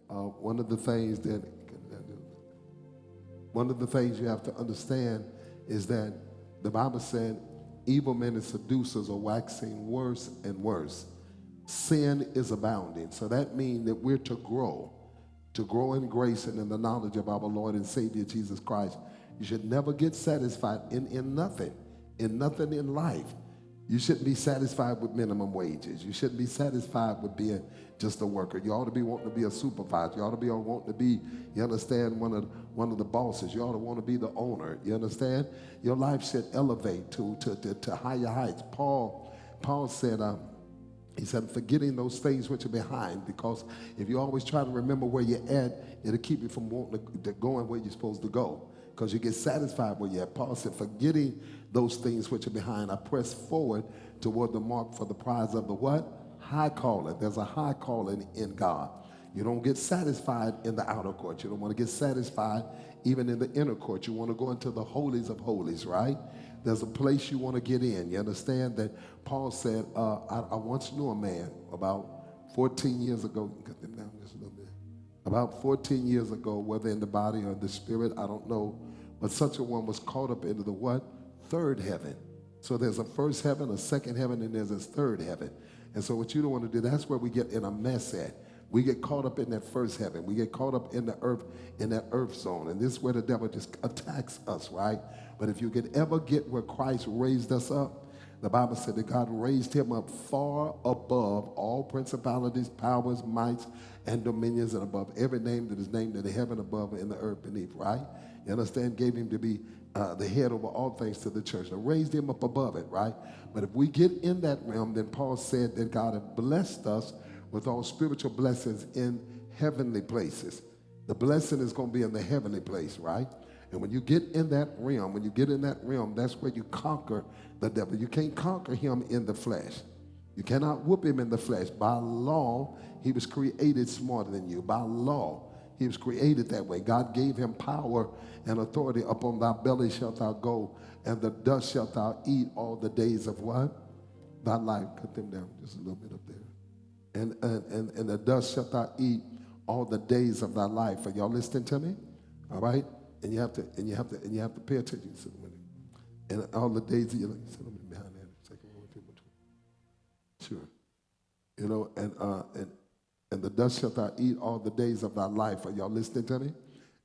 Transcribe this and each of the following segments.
one of the things you have to understand is that the Bible said evil men and seducers are waxing worse and worse. Sin is abounding. So that means that we're to grow in grace and in the knowledge of our Lord and Savior Jesus Christ. You should never get satisfied in nothing in life. You shouldn't be satisfied with minimum wages. You shouldn't be satisfied with being just a worker. You ought to be wanting to be a supervisor. You ought to be wanting to be, you understand, one of the bosses. You ought to want to be the owner. You understand? Your life should elevate to higher heights. Paul said, he said, forgetting those things which are behind, because if you always try to remember where you're at, it'll keep you from wanting to going where you're supposed to go, because you get satisfied where you're at. Paul said, forgetting those things which are behind, I press forward toward the mark for the prize of the what? High calling. There's a high calling in God. You don't get satisfied in the outer court. You don't want to get satisfied even in the inner court. You want to go into the holies of holies, right? There's a place you want to get in. You understand that Paul said, I once knew a man about 14 years ago. Cut them down just a little bit. About 14 years ago, whether in the body or the spirit, I don't know. But such a one was caught up into the what? Third heaven. So there's a first heaven, a second heaven, and there's a third heaven. And so what you don't want to do, that's where we get in a mess at. We get caught up in that first heaven. We get caught up in the earth, in that earth zone. And this is where the devil just attacks us, right? But if you could ever get where Christ raised us up, the Bible said that God raised him up far above all principalities, powers, mights, and dominions, and above every name that is named in the heaven above and in the earth beneath, right? You understand? Gave him to be the head over all things to the church. And raised him up above it, right? But if we get in that realm, then Paul said that God had blessed us with all spiritual blessings in heavenly places. The blessing is going to be in the heavenly place, right? And when you get in that realm, that's where you conquer the devil. You can't conquer him in the flesh. You cannot whoop him in the flesh. By law, he was created smarter than you. By law, he was created that way. God gave him power and authority. Upon thy belly shalt thou go, and the dust shalt thou eat all the days of what? Thy life. Cut them down just a little bit up there. And the dust shalt thou eat all the days of thy life. Are y'all listening to me? All right? And you have to pay attention. And all the days of your life. Sit behind that. Second one, people. Sure. You know, and the dust shalt thou eat all the days of thy life. Are y'all listening to me?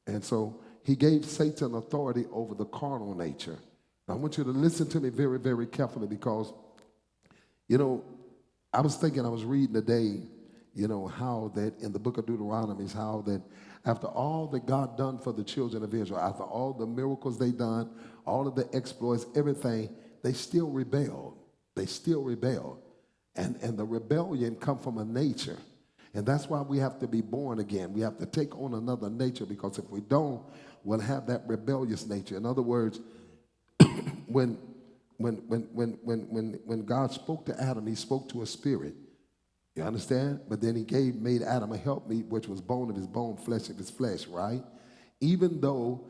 And so he gave Satan authority over the carnal nature. Now I want you to listen to me very, very carefully, because, you know, I was reading today, you know, how that in the book of Deuteronomy, how that after all that God done for the children of Israel, after all the miracles they done, all of the exploits, everything, they still rebelled. They still rebelled. And the rebellion come from a nature. And that's why we have to be born again. We have to take on another nature, because if we don't, we'll have that rebellious nature. In other words, when God spoke to Adam, he spoke to a spirit. You understand? But then he made Adam a helpmeet, which was bone of his bone, flesh of his flesh, right? Even though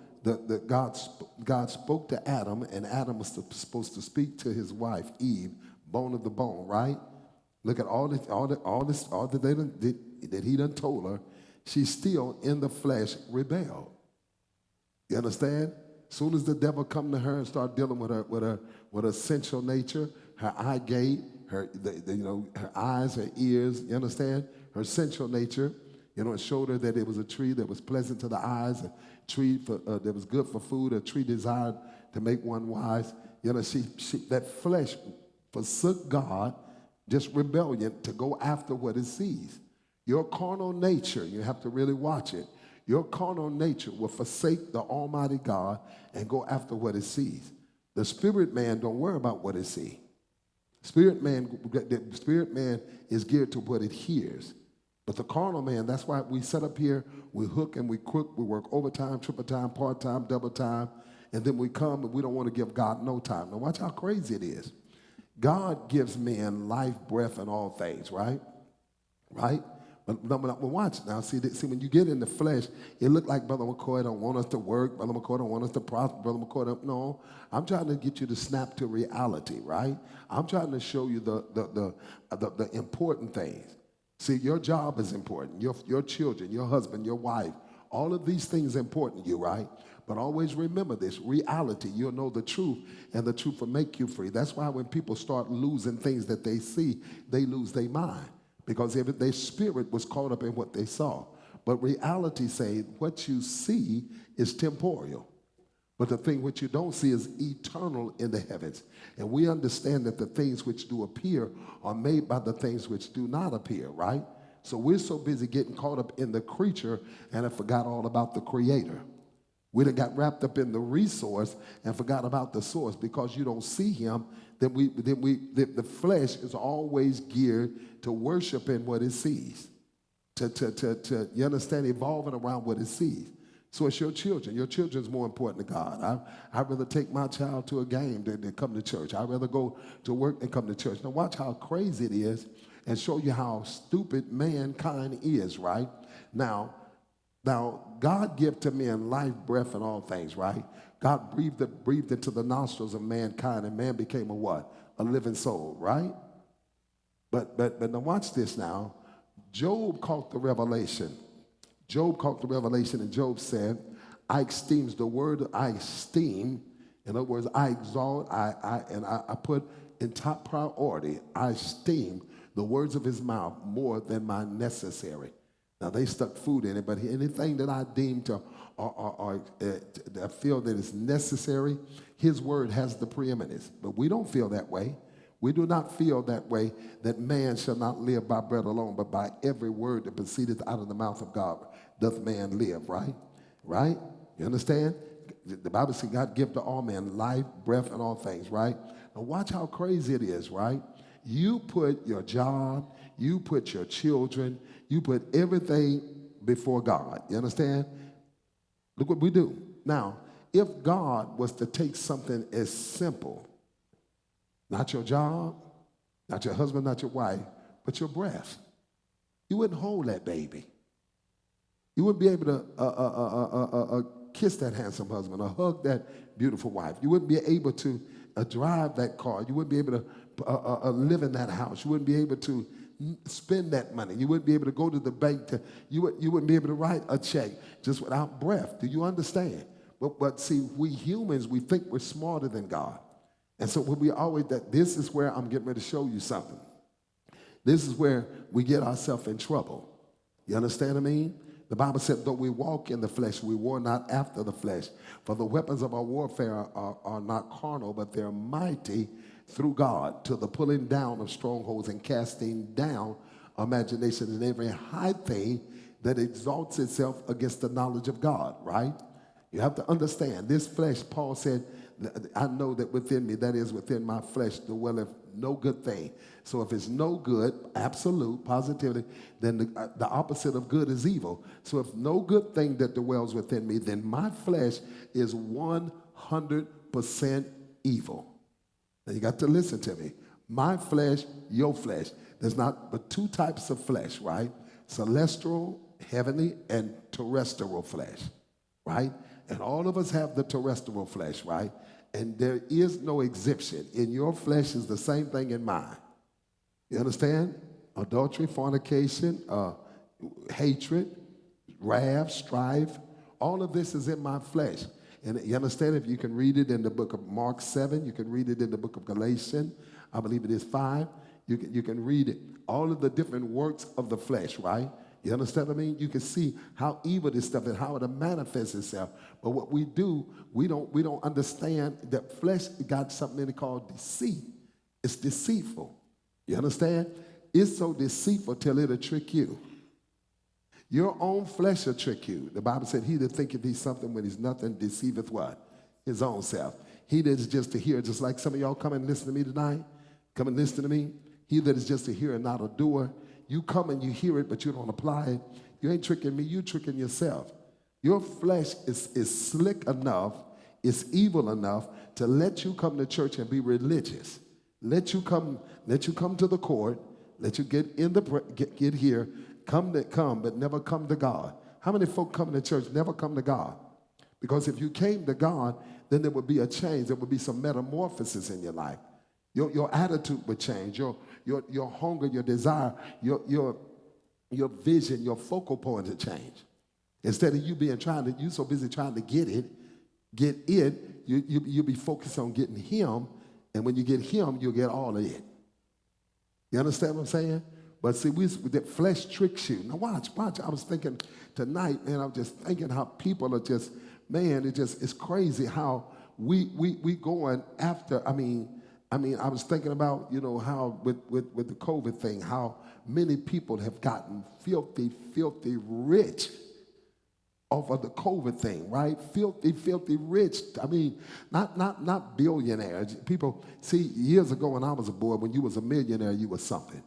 God spoke to Adam, and Adam was supposed to speak to his wife, Eve, bone of the bone, right? Look at all that he done told her. She still in the flesh rebelled. You understand? Soon as the devil come to her and start dealing with her sensual nature, her eye gate, her eyes, her ears, you understand? Her sensual nature, you know, it showed her that it was a tree that was pleasant to the eyes, a tree that was good for food, a tree desired to make one wise. You know, that flesh forsook God, just rebellion, to go after what it sees. Your carnal nature, you have to really watch it. Your carnal nature will forsake the Almighty God and go after what it sees. The spirit man don't worry about what it sees. The spirit man is geared to what it hears. But the carnal man, that's why we set up here, we hook and we crook, we work overtime, triple time, part time, double time, and then we come and we don't want to give God no time. Now watch how crazy it is. God gives men life, breath, and all things, right? Right? But watch now. See, when you get in the flesh, it look like Brother McCoy don't want us to work. Brother McCoy don't want us to prosper. Brother McCoy don't. No, I'm trying to get you to snap to reality, right? I'm trying to show you the important things. See, your job is important. Your children, your husband, your wife, all of these things are important to you, right? But always remember this, reality, you'll know the truth, and the truth will make you free. That's why when people start losing things that they see, they lose their mind, because their spirit was caught up in what they saw. But reality says what you see is temporal. But the thing which you don't see is eternal in the heavens. And we understand that the things which do appear are made by the things which do not appear, right? So we're so busy getting caught up in the creature and have forgot all about the creator. We done got wrapped up in the resource and forgot about the source. Because you don't see him, the flesh is always geared to worshiping what it sees. You understand, evolving around what it sees. So it's your children. Your children's more important to God. I'd rather take my child to a game than come to church. I'd rather go to work than come to church. Now watch how crazy it is and show you how stupid mankind is, right? Now God gave to men life, breath, and all things, right? God breathed into the nostrils of mankind, and man became a what? A living soul, right? But now watch this now. Job caught the revelation. Job caught the revelation, and Job said, I esteem the word I esteem. In other words, I exalt, I put in top priority, I esteem the words of his mouth more than my necessary. Now, they stuck food in it, but anything that I deem to or I feel that is necessary, his word has the preeminence. But we don't feel that way. We do not feel that way, that man shall not live by bread alone, but by every word that proceedeth out of the mouth of God doth man live, right? Right? You understand? The Bible says God give to all men life, breath, and all things, right? Now watch how crazy it is, right? You put your job, you put your children, you put everything before God. You understand? Look what we do. Now, if God was to take something as simple, not your job, not your husband, not your wife, but your breath, you wouldn't hold that baby. You wouldn't be able to kiss that handsome husband or hug that beautiful wife. You wouldn't be able to drive that car. You wouldn't be able to live in that house. You wouldn't be able to spend that money. You wouldn't be able to go to the bank. You wouldn't be able to write a check just without breath. Do you understand? But see, we humans, we think we're smarter than God. And so when we always, this is where I'm getting ready to show you something. This is where we get ourselves in trouble. You understand what I mean? The Bible said, though we walk in the flesh, we war not after the flesh. For the weapons of our warfare are not carnal, but they're mighty through God to the pulling down of strongholds and casting down imagination and every high thing that exalts itself against the knowledge of God, right? You have to understand, this flesh, Paul said, I know that within me, that is within my flesh, dwelleth no good thing. So if it's no good, absolute, positivity, then the opposite of good is evil. So if no good thing that dwells within me, then my flesh is 100% evil. Now you got to listen to me. My flesh, your flesh. There's not but two types of flesh, right? Celestial, heavenly, and terrestrial flesh, right? And all of us have the terrestrial flesh, right? And there is no exemption. In your flesh is the same thing in mine. You understand? Adultery, fornication, hatred, wrath, strife. All of this is in my flesh. And you understand, if you can read it in the book of Mark 7, you can read it in the book of Galatians, I believe it is 5. You can read it. All of the different works of the flesh, right? You understand what I mean? You can see how evil this stuff is, how it manifests itself. But what we do, we don't understand that flesh got something in it called deceit. It's deceitful. You understand? It's so deceitful till it'll trick you. Your own flesh will trick you. The Bible said, he that thinketh he's something when he's nothing deceiveth what? His own self. He that is just to hear, just like some of y'all come and listen to me tonight. Come and listen to me. He that is just to hear and not a doer. You come and you hear it, but you don't apply it. You ain't tricking me, you tricking yourself. Your flesh is slick enough, it's evil enough to let you come to church and be religious. Let you come to the court, let you get in get here, come, but never come to God. How many folk come to church, never come to God? Because if you came to God, then there would be a change, there would be some metamorphosis in your life. Your attitude would change, your hunger, your desire, your your vision, your focal point to change. Instead of you so busy trying to get it, you'll be focused on getting him, and when you get him, you'll get all of it. You understand what I'm saying? But see, that flesh tricks you. Now watch. I was thinking tonight, and I'm just thinking how people are just, man, it's crazy how we going after, I mean, I was thinking about, how with the COVID thing, how many people have gotten filthy rich off of the COVID thing, right? Filthy rich. I mean, not billionaires. People, see, years ago when I was a boy, when you was a millionaire, you was something.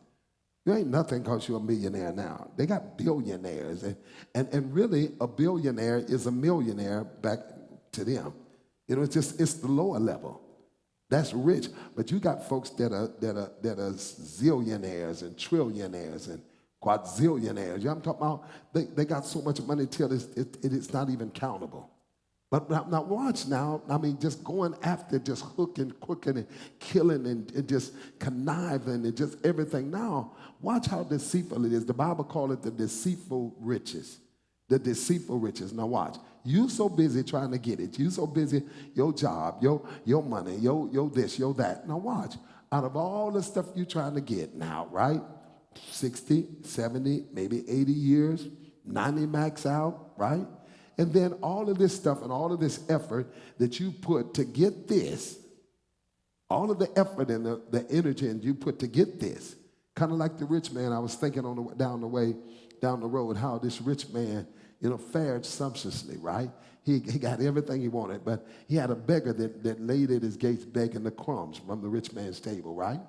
You ain't nothing because you're a millionaire now. They got billionaires. And really, a billionaire is a millionaire back to them. It's the lower level. That's rich. But you got folks that are zillionaires and trillionaires and quadzillionaires. You know what I'm talking about? They got so much money till it's not even countable. But now watch now. I mean, just going after, just hooking, crooking, and killing, and just conniving, and just everything. Now, watch how deceitful it is. The Bible calls it the deceitful riches. The deceitful riches. Now watch. You so busy trying to get it. You so busy, your job, your money, your this, your that. Now watch. Out of all the stuff you're trying to get now, right? 60, 70, maybe 80 years, 90 max out, right? And then all of this stuff and all of this effort that you put to get this, all of the effort and the energy and you put to get this, kind of like the rich man. I was thinking down the road, how this rich man, fared sumptuously, right? He got everything he wanted, but he had a beggar that laid at his gates begging the crumbs from the rich man's table, right?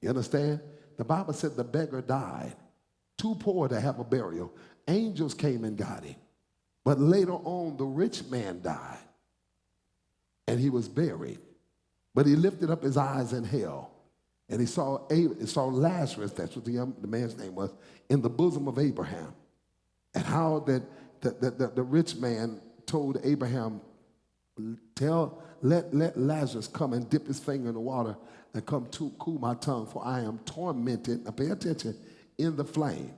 You understand? The Bible said the beggar died, too poor to have a burial. Angels came and got him. But later on, the rich man died, and he was buried. But he lifted up his eyes in hell, and he saw Lazarus, that's what the man's name was, in the bosom of Abraham. And how that the rich man told Abraham, let Lazarus come and dip his finger in the water and come to cool my tongue, for I am tormented, now pay attention, in the flame.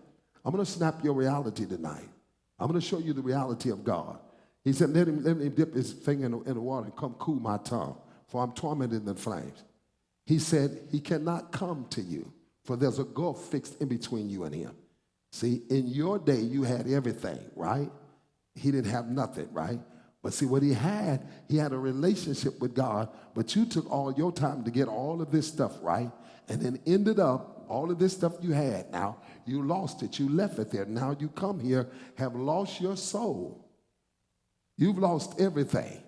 I'm going to snap your reality tonight. I'm going to show you the reality of God. He said, let him dip his finger in the water and come cool my tongue, for I'm tormented in the flames. He said, he cannot come to you, for there's a gulf fixed in between you and him. See, in your day, you had everything, right? He didn't have nothing, right? But see, what he had a relationship with God, but you took all your time to get all of this stuff, right? And then ended up, all of this stuff you had now, you lost it, you left it there. Now you come here, have lost your soul. You've lost everything.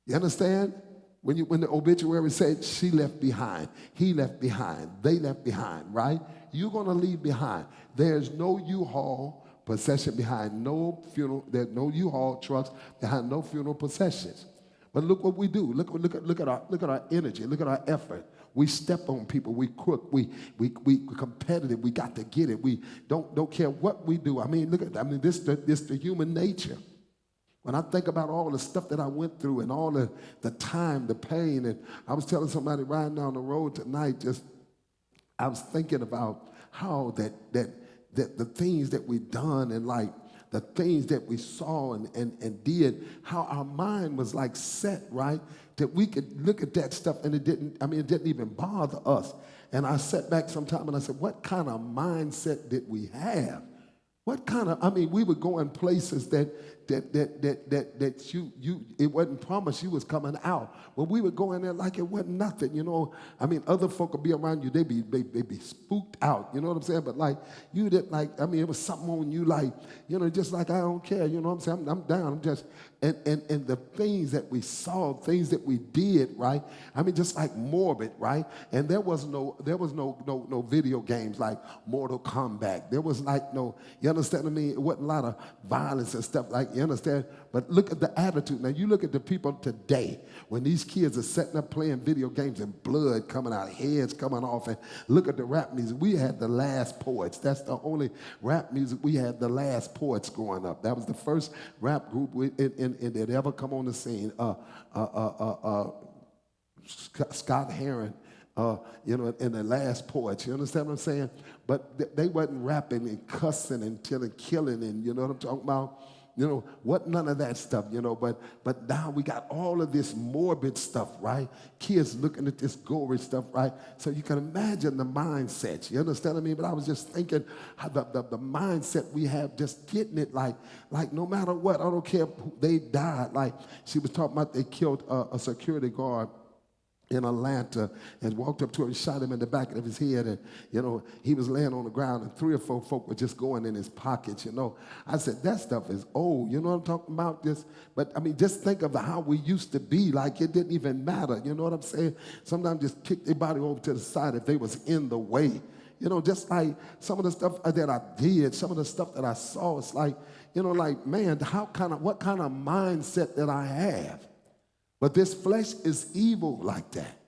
You understand? When the obituary said she left behind, he left behind, they left behind, right? You're going to leave behind. There's no U-Haul procession behind no funeral. There's no U-Haul trucks behind no funeral processions. But look what we do. Look at our energy. Look at our effort. We step on people. We crook. We competitive. We got to get it. We don't care what we do. This the human nature. When I think about all the stuff that I went through and all the time, the pain, and I was telling somebody riding down the road tonight, I was thinking about how that the things that we done and like the things that we saw and did, how our mind was like set, right? That we could look at that stuff and it didn't even bother us. And I sat back sometime and I said, what kind of mindset did we have? What kind of, we would go in places that it wasn't promised you was coming out. But we would go in there like it wasn't nothing, Other folk would be around you, they be spooked out, you know what I'm saying? But like, you didn't it was something on you like, just like I don't care, you know what I'm saying? I'm down, I'm just, and the things that we saw, things that we did, right? Just like morbid, right? And there was no video games like Mortal Kombat. There was like no, you understand what I mean? It wasn't a lot of violence and stuff like, you understand? But look at the attitude. Now, you look at the people today, when these kids are sitting up playing video games and blood coming out, heads coming off, and look at the rap music. We had the Last Poets. That's the only rap music we had, the Last Poets growing up. That was the first rap group that ever come on the scene. Scott Heron, in the last poet. You understand what I'm saying? But they wasn't rapping and cussing and killing and, you know what I'm talking about? What none of that stuff, but now we got all of this morbid stuff, right? Kids looking at this gory stuff, right? So you can imagine the mindset, you understand what I mean? But I was just thinking how the mindset we have, just getting it like no matter what, I don't care who they died. Like she was talking about they killed a security guard in Atlanta and walked up to him and shot him in the back of his head. And, he was laying on the ground and 3 or 4 folk were just going in his pockets, I said, that stuff is old. You know what I'm talking about? But, I mean, just think of how we used to be. Like, it didn't even matter. You know what I'm saying? Sometimes just kick their body over to the side if they was in the way. Just like some of the stuff that I did, some of the stuff that I saw, it's like, man, what kind of mindset that I have? But this flesh is evil like that.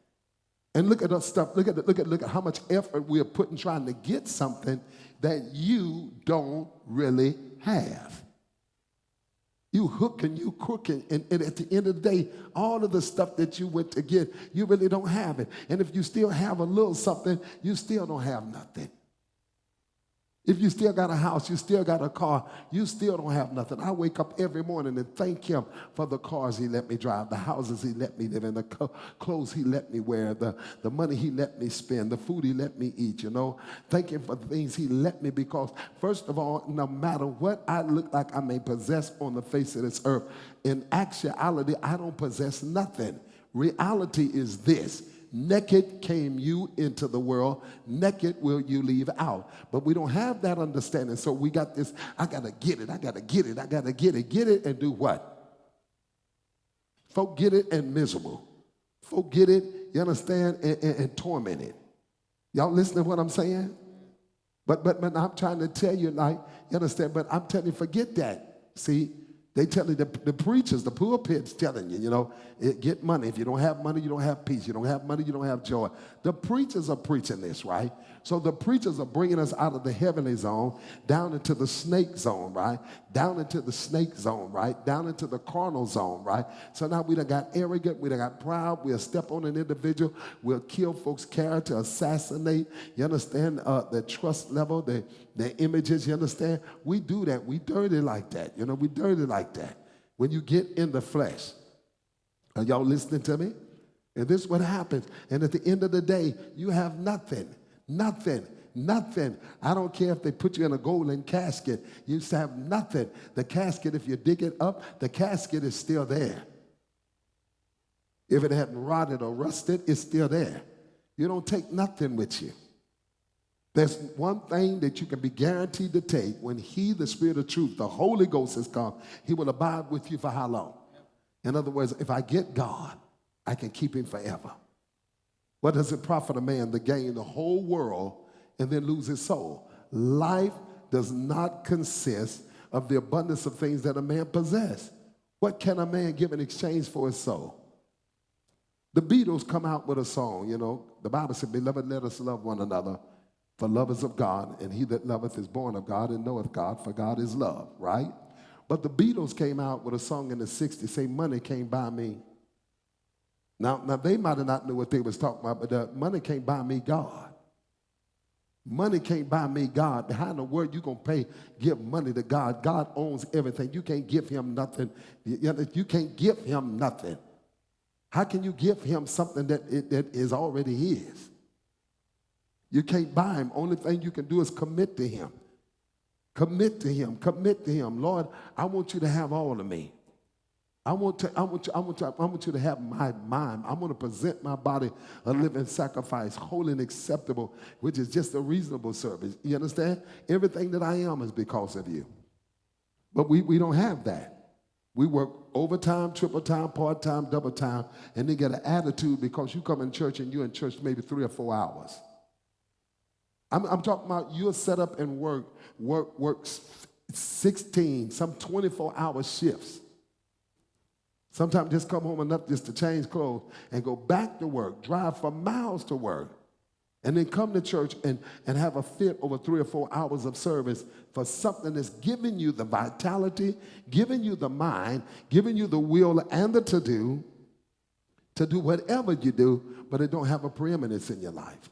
And look at us stuff. Look at how much effort we are putting trying to get something that you don't really have. You hook and you crook, and at the end of the day, all of the stuff that you went to get, you really don't have it. And if you still have a little something, you still don't have nothing. If you still got a house, you still got a car, you still don't have nothing. I wake up every morning and thank him for the cars he let me drive, the houses he let me live in, the clothes he let me wear, the money he let me spend, the food he let me eat, Thank him for the things he let me, because first of all, no matter what I look like I may possess on the face of this earth, in actuality, I don't possess nothing. Reality is this. Naked came you into the world, naked will you leave out. But we don't have that understanding. So we got this, I got to get it, I got to get it, I got to get it. Get it and do what? Folk get it and miserable. Folk get it, you understand, and tormented. Y'all listen to what I'm saying? But I'm trying to tell you, like, you understand, but I'm telling you, forget that. See? They tell you, the preachers, the pulpit's telling you, get money. If you don't have money, you don't have peace. You don't have money, you don't have joy. The preachers are preaching this, right? So the preachers are bringing us out of the heavenly zone down into the snake zone, right? Down into the snake zone, right? Down into the carnal zone, right? So now we done got arrogant, we done got proud, we'll step on an individual, we'll kill folks' character, assassinate, you understand, their trust level, their images, you understand? We do that. We dirty like that, we dirty like that. When you get in the flesh. Are y'all listening to me? And this is what happens. And at the end of the day, you have nothing. Nothing. Nothing. I don't care if they put you in a golden casket. You used to have nothing. The casket, if you dig it up, the casket is still there. If it hadn't rotted or rusted, it's still there. You don't take nothing with you. There's one thing that you can be guaranteed to take. When he, the Spirit of truth, the Holy Ghost has come, he will abide with you for how long? In other words, if I get God, I can keep him forever. What does it profit a man to gain the whole world and then lose his soul? Life does not consist of the abundance of things that a man possesses. What can a man give in exchange for his soul? The Beatles come out with a song, The Bible said, beloved, let us love one another. For love is of God, and he that loveth is born of God and knoweth God, for God is love, right? But the Beatles came out with a song in the 60s, say, money can't buy me. Now they might have not knew what they was talking about, but money can't buy me God. Money can't buy me God. How in the world you going to give money to God? God owns everything. You can't give him nothing. You can't give him nothing. How can you give him something that is already his? You can't buy him. Only thing you can do is commit to him. Commit to him. Commit to him. Lord, I want you to have all of me. I want you to have my mind. I want to present my body a living sacrifice, holy and acceptable, which is just a reasonable service. You understand? Everything that I am is because of you. But we don't have that. We work overtime, triple time, part-time, double time, and then get an attitude because you come in church and you're in church maybe 3 or 4 hours. I'm talking about you'll set up and work 16, some 24-hour shifts. Sometimes just come home enough just to change clothes and go back to work, drive for miles to work, and then come to church and have a fit over 3 or 4 hours of service for something that's giving you the vitality, giving you the mind, giving you the will and the to-do to do whatever you do, but it don't have a preeminence in your life.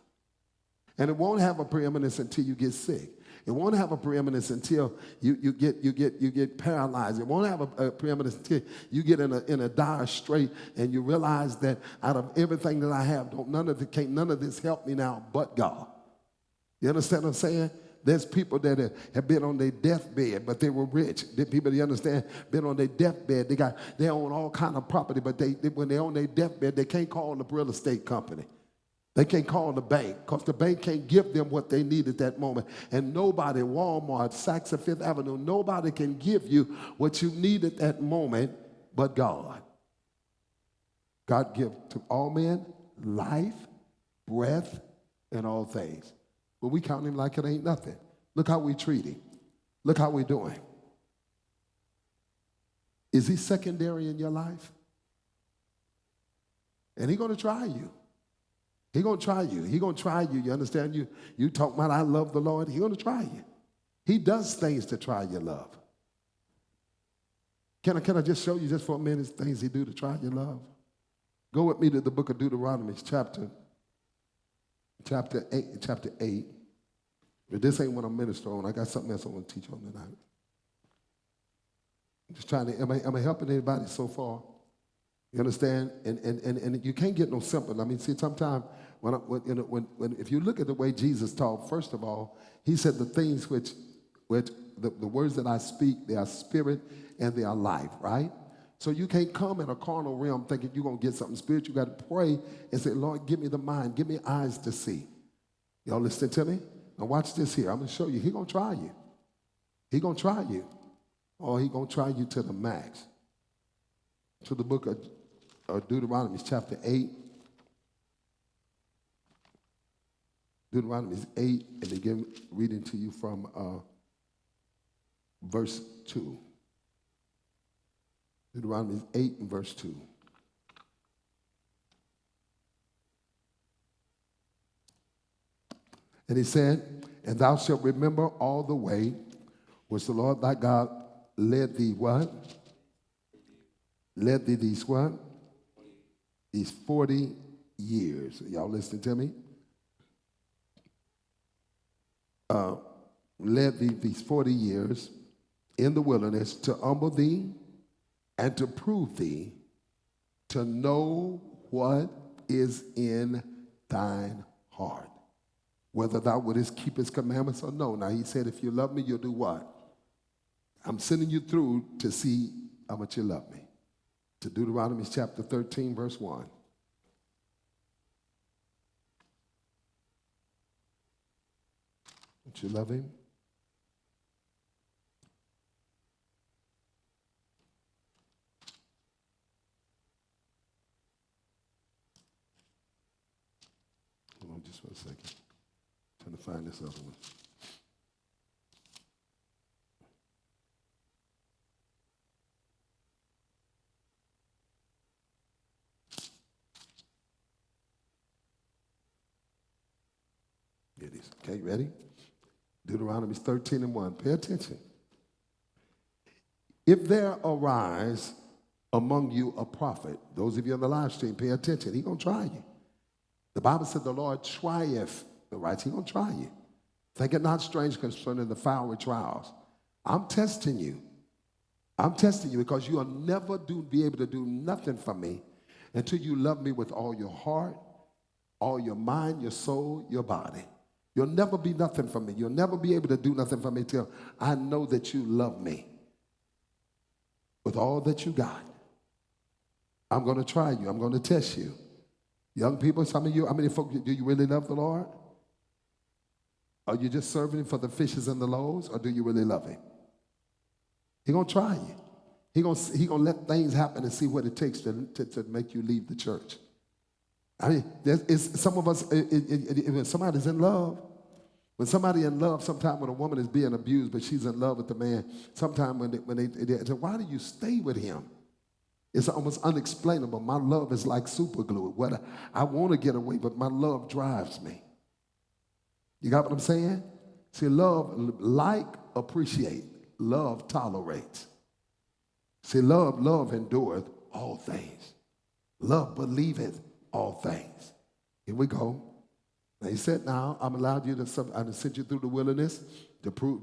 And it won't have a preeminence until you get sick. It won't have a preeminence until you get paralyzed. It won't have a preeminence until you get in a dire strait and you realize that out of everything that I have, none of this help me now but God. You understand what I'm saying? There's people that have been on their deathbed, but they were rich. The people, you understand, been on their deathbed. They own all kind of property, but when they're on their deathbed, they can't call the real estate company. They can't call the bank because the bank can't give them what they need at that moment. And nobody, Walmart, Saks or Fifth Avenue, nobody can give you what you need at that moment but God. God gives to all men life, breath, and all things. But we count him like it ain't nothing. Look how we treat him. Look how we doing. Is he secondary in your life? And he's going to try you. He's going to try you. He's going to try you. You understand? You talk about I love the Lord. He's going to try you. He does things to try your love. Can I just show you just for a minute things he do to try your love? Go with me to the book of Deuteronomy, chapter 8. But this ain't what I'm ministering on. I got something else I want to teach on tonight. I'm just trying to, am I helping anybody so far? You understand? And you can't get no simple. I mean, see, sometimes if you look at the way Jesus taught, first of all, he said the things which the words that I speak, they are spirit and they are life, right? So you can't come in a carnal realm thinking you're going to get something spiritual. You got to pray and say, Lord, give me the mind, give me eyes to see. Y'all listening to me? Now watch this here. I'm going to show you. He's going to try you. He's going to try you. Or he's going to try you to the max. To the book of Deuteronomy, chapter 8. Deuteronomy 8, and begin reading to you from verse 2. Deuteronomy 8 and verse 2. And he said, and thou shalt remember all the way which the Lord thy God led thee what? Led thee these what? These 40 years. Y'all listening to me? Led thee these 40 years in the wilderness to humble thee and to prove thee, to know what is in thine heart, whether thou wouldest keep his commandments or no. Now he said, if you love me, you'll do what? I'm sending you through to see how much you love me. To Deuteronomy chapter 13, verse 1. Don't you love him? Hold on just for a second. I'm trying to find this other one. Here it is. Okay, ready? Deuteronomy 13 and 1. Pay attention. If there arise among you a prophet, those of you on the live stream, pay attention. He's going to try you. The Bible said the Lord trieth the righteous. He's going to try you. Think it not strange concerning the fiery trials. I'm testing you. I'm testing you because you'll never be able to do nothing for me until you love me with all your heart, all your mind, your soul, your body. You'll never be nothing for me. You'll never be able to do nothing for me till I know that you love me with all that you got. I'm going to try you. I'm going to test you. Young people, some of you, how many folks, do you really love the Lord? Are you just serving him for the fishes and the loaves, or do you really love him? He's going to try you. He's going to let things happen and see what it takes to make you leave the church. I mean, some of us, when somebody's in love, when somebody in love, sometimes when a woman is being abused, but she's in love with the man, sometimes when they say, why do you stay with him? It's almost unexplainable. My love is like super glue. I want to get away, but my love drives me. You got what I'm saying? See, love, appreciate. Love tolerates. See, love endureth all things. Love believeth all things. Here we go. Now he said, now I'm allowed you to, I sent you through the wilderness to prove,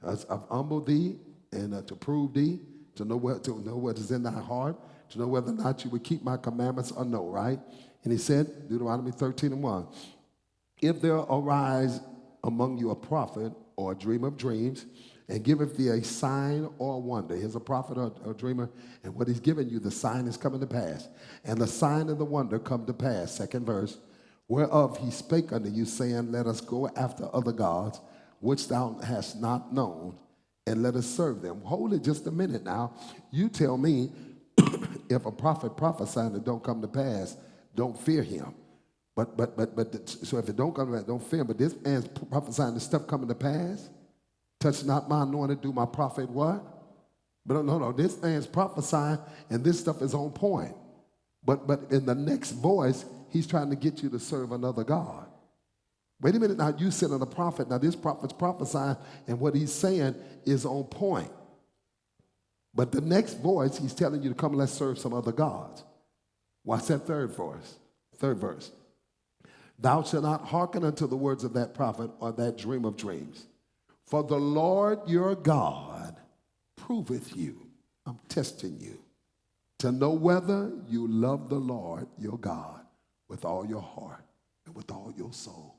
I've humbled thee and to prove thee, to know what is in thy heart, to know whether or not you would keep my commandments or no, right? And he said, Deuteronomy 13:1, if there arise among you a prophet or a dreamer of dreams, and giveth thee a sign or a wonder. Here's a prophet or a dreamer, and what he's giving you, the sign is coming to pass. And the sign and the wonder come to pass, second verse, whereof he spake unto you, saying, let us go after other gods, which thou hast not known, and let us serve them. Hold it just a minute now. You tell me, if a prophet prophesies and it don't come to pass, don't fear him. So if it don't come to pass, don't fear him. But this man's prophesying the stuff coming to pass. Touch not my anointed, do my prophet what? But no, this man's prophesying, and this stuff is on point. But in the next voice, he's trying to get you to serve another God. Wait a minute now, you sending a prophet. Now this prophet's prophesying, and what he's saying is on point. But the next voice, he's telling you to come, let's serve some other gods. Watch that third verse. Third verse. Thou shalt not hearken unto the words of that prophet or that dream of dreams. For the Lord your God proveth you, I'm testing you, to know whether you love the Lord your God with all your heart and with all your soul.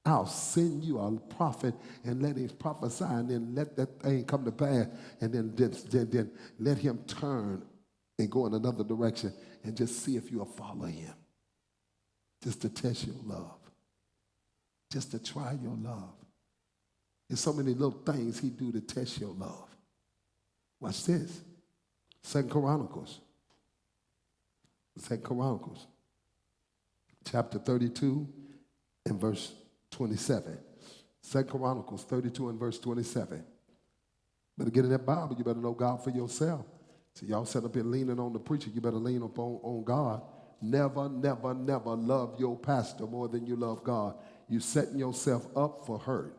I'll send you a prophet and let him prophesy, and then let that thing come to pass, and then let him turn and go in another direction and just see if you'll follow him. Just to test your love. Just to try your love. There's so many little things he do to test your love. Watch this. 2 Chronicles. 2 Chronicles. Chapter 32 and verse 27. 2 Chronicles 32 and verse 27. Better get in that Bible. You better know God for yourself. So y'all set up here leaning on the preacher. You better lean up on God. Never, never, never love your pastor more than you love God. You setting yourself up for hurt.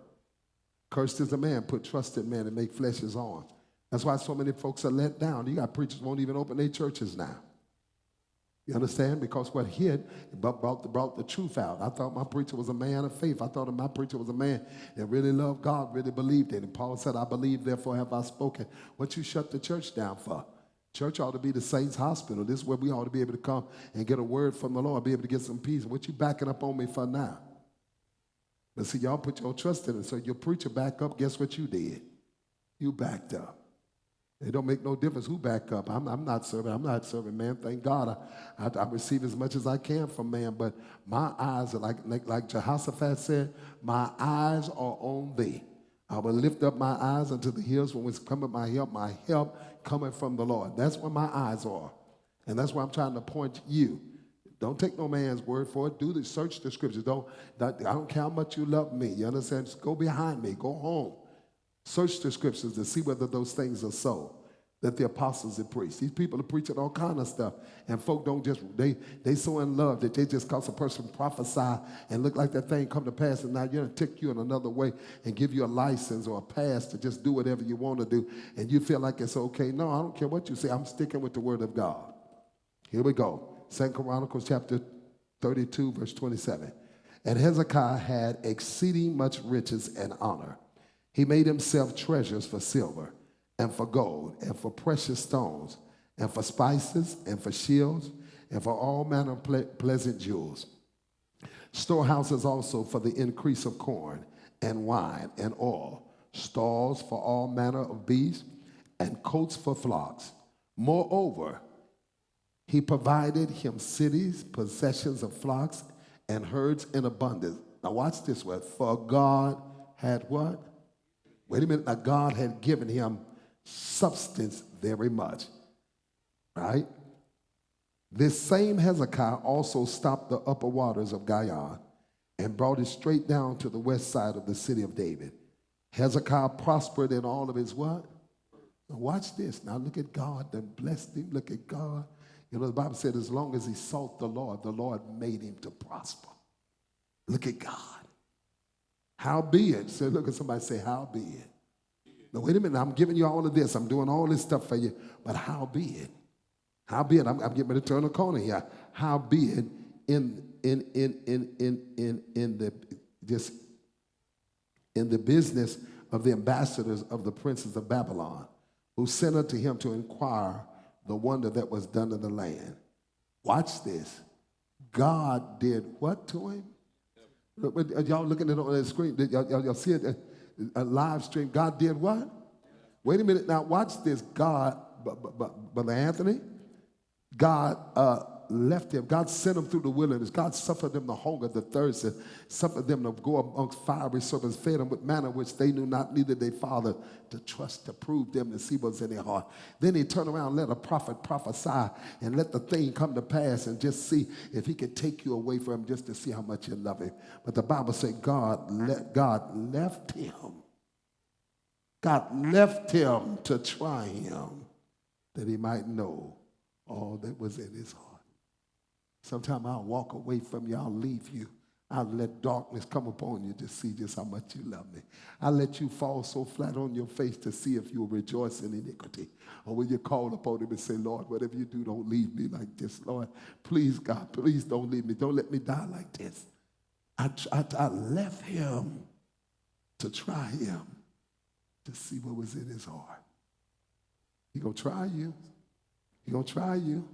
Cursed is the man, put trust in man, and make flesh his arm. That's why so many folks are let down. You got preachers won't even open their churches now. You understand? Because what hid brought the truth out. I thought my preacher was a man of faith. I thought my preacher was a man that really loved God, really believed in it. Paul said, I believe, therefore have I spoken. What you shut the church down for? Church ought to be the saints' hospital. This is where we ought to be able to come and get a word from the Lord, be able to get some peace. What you backing up on me for now? But see, y'all put your trust in it. So your preacher back up, guess what you did? You backed up. It don't make no difference who back up. I'm not serving man. Thank God. I receive as much as I can from man. But my eyes are like Jehoshaphat said, my eyes are on thee. I will lift up my eyes unto the hills from which cometh my help coming from the Lord. That's where my eyes are. And that's why I'm trying to point you. Don't take no man's word for it. Search the scriptures. I don't care how much you love me. You understand? Just go behind me. Go home. Search the scriptures to see whether those things are so that the apostles had preached. These people are preaching all kind of stuff. And folk don't just, they so in love that they just cause a person prophesy and look like that thing come to pass, and now you're going to take you in another way and give you a license or a pass to just do whatever you want to do, and you feel like it's okay. No, I don't care what you say. I'm sticking with the word of God. Here we go. 2 Chronicles chapter 32, verse 27. And Hezekiah had exceeding much riches and honor. He made himself treasures for silver and for gold and for precious stones and for spices and for shields and for all manner of pleasant jewels. Storehouses also for the increase of corn and wine and oil. Stalls for all manner of beasts and coats for flocks. Moreover, he provided him cities, possessions of flocks, and herds in abundance. Now watch this word. For God had what? Wait a minute. Now God had given him substance very much. Right? This same Hezekiah also stopped the upper waters of Gihon and brought it straight down to the west side of the city of David. Hezekiah prospered in all of his what? Now watch this. Now look at God that blessed him. Look at God. You know, the Bible said as long as he sought the Lord made him to prosper. Look at God. Howbeit, so look at somebody say, howbeit. Now, wait a minute, I'm giving you all of this. I'm doing all this stuff for you, but howbeit. Howbeit, I'm getting ready to turn a corner here. Howbeit, in the business of the ambassadors of the princes of Babylon, who sent unto him to inquire the wonder that was done in the land. Watch this. God did what to him? Look, y'all looking at it on the screen. Y'all see it? A live stream. God did what? Wait a minute now. Watch this. God, Brother Anthony, God left him. God sent him through the wilderness. God suffered them the hunger, the thirst, and suffered them to go amongst fiery serpents, fed them with manna which they knew not, neither their father, to trust, to prove them, to see what's in their heart. Then he turned around, let a prophet prophesy, and let the thing come to pass, and just see if he could take you away from him, just to see how much you love him. But the Bible said God left him. God left him to try him, that he might know all that was in his heart. Sometimes I'll walk away from you. I'll leave you. I'll let darkness come upon you to see just how much you love me. I'll let you fall so flat on your face to see if you'll rejoice in iniquity. Or will you call upon him and say, Lord, whatever you do, don't leave me like this. Lord, please, God, please don't leave me. Don't let me die like this. I left him to try him, to see what was in his heart. He's going to try you. He's going to try you.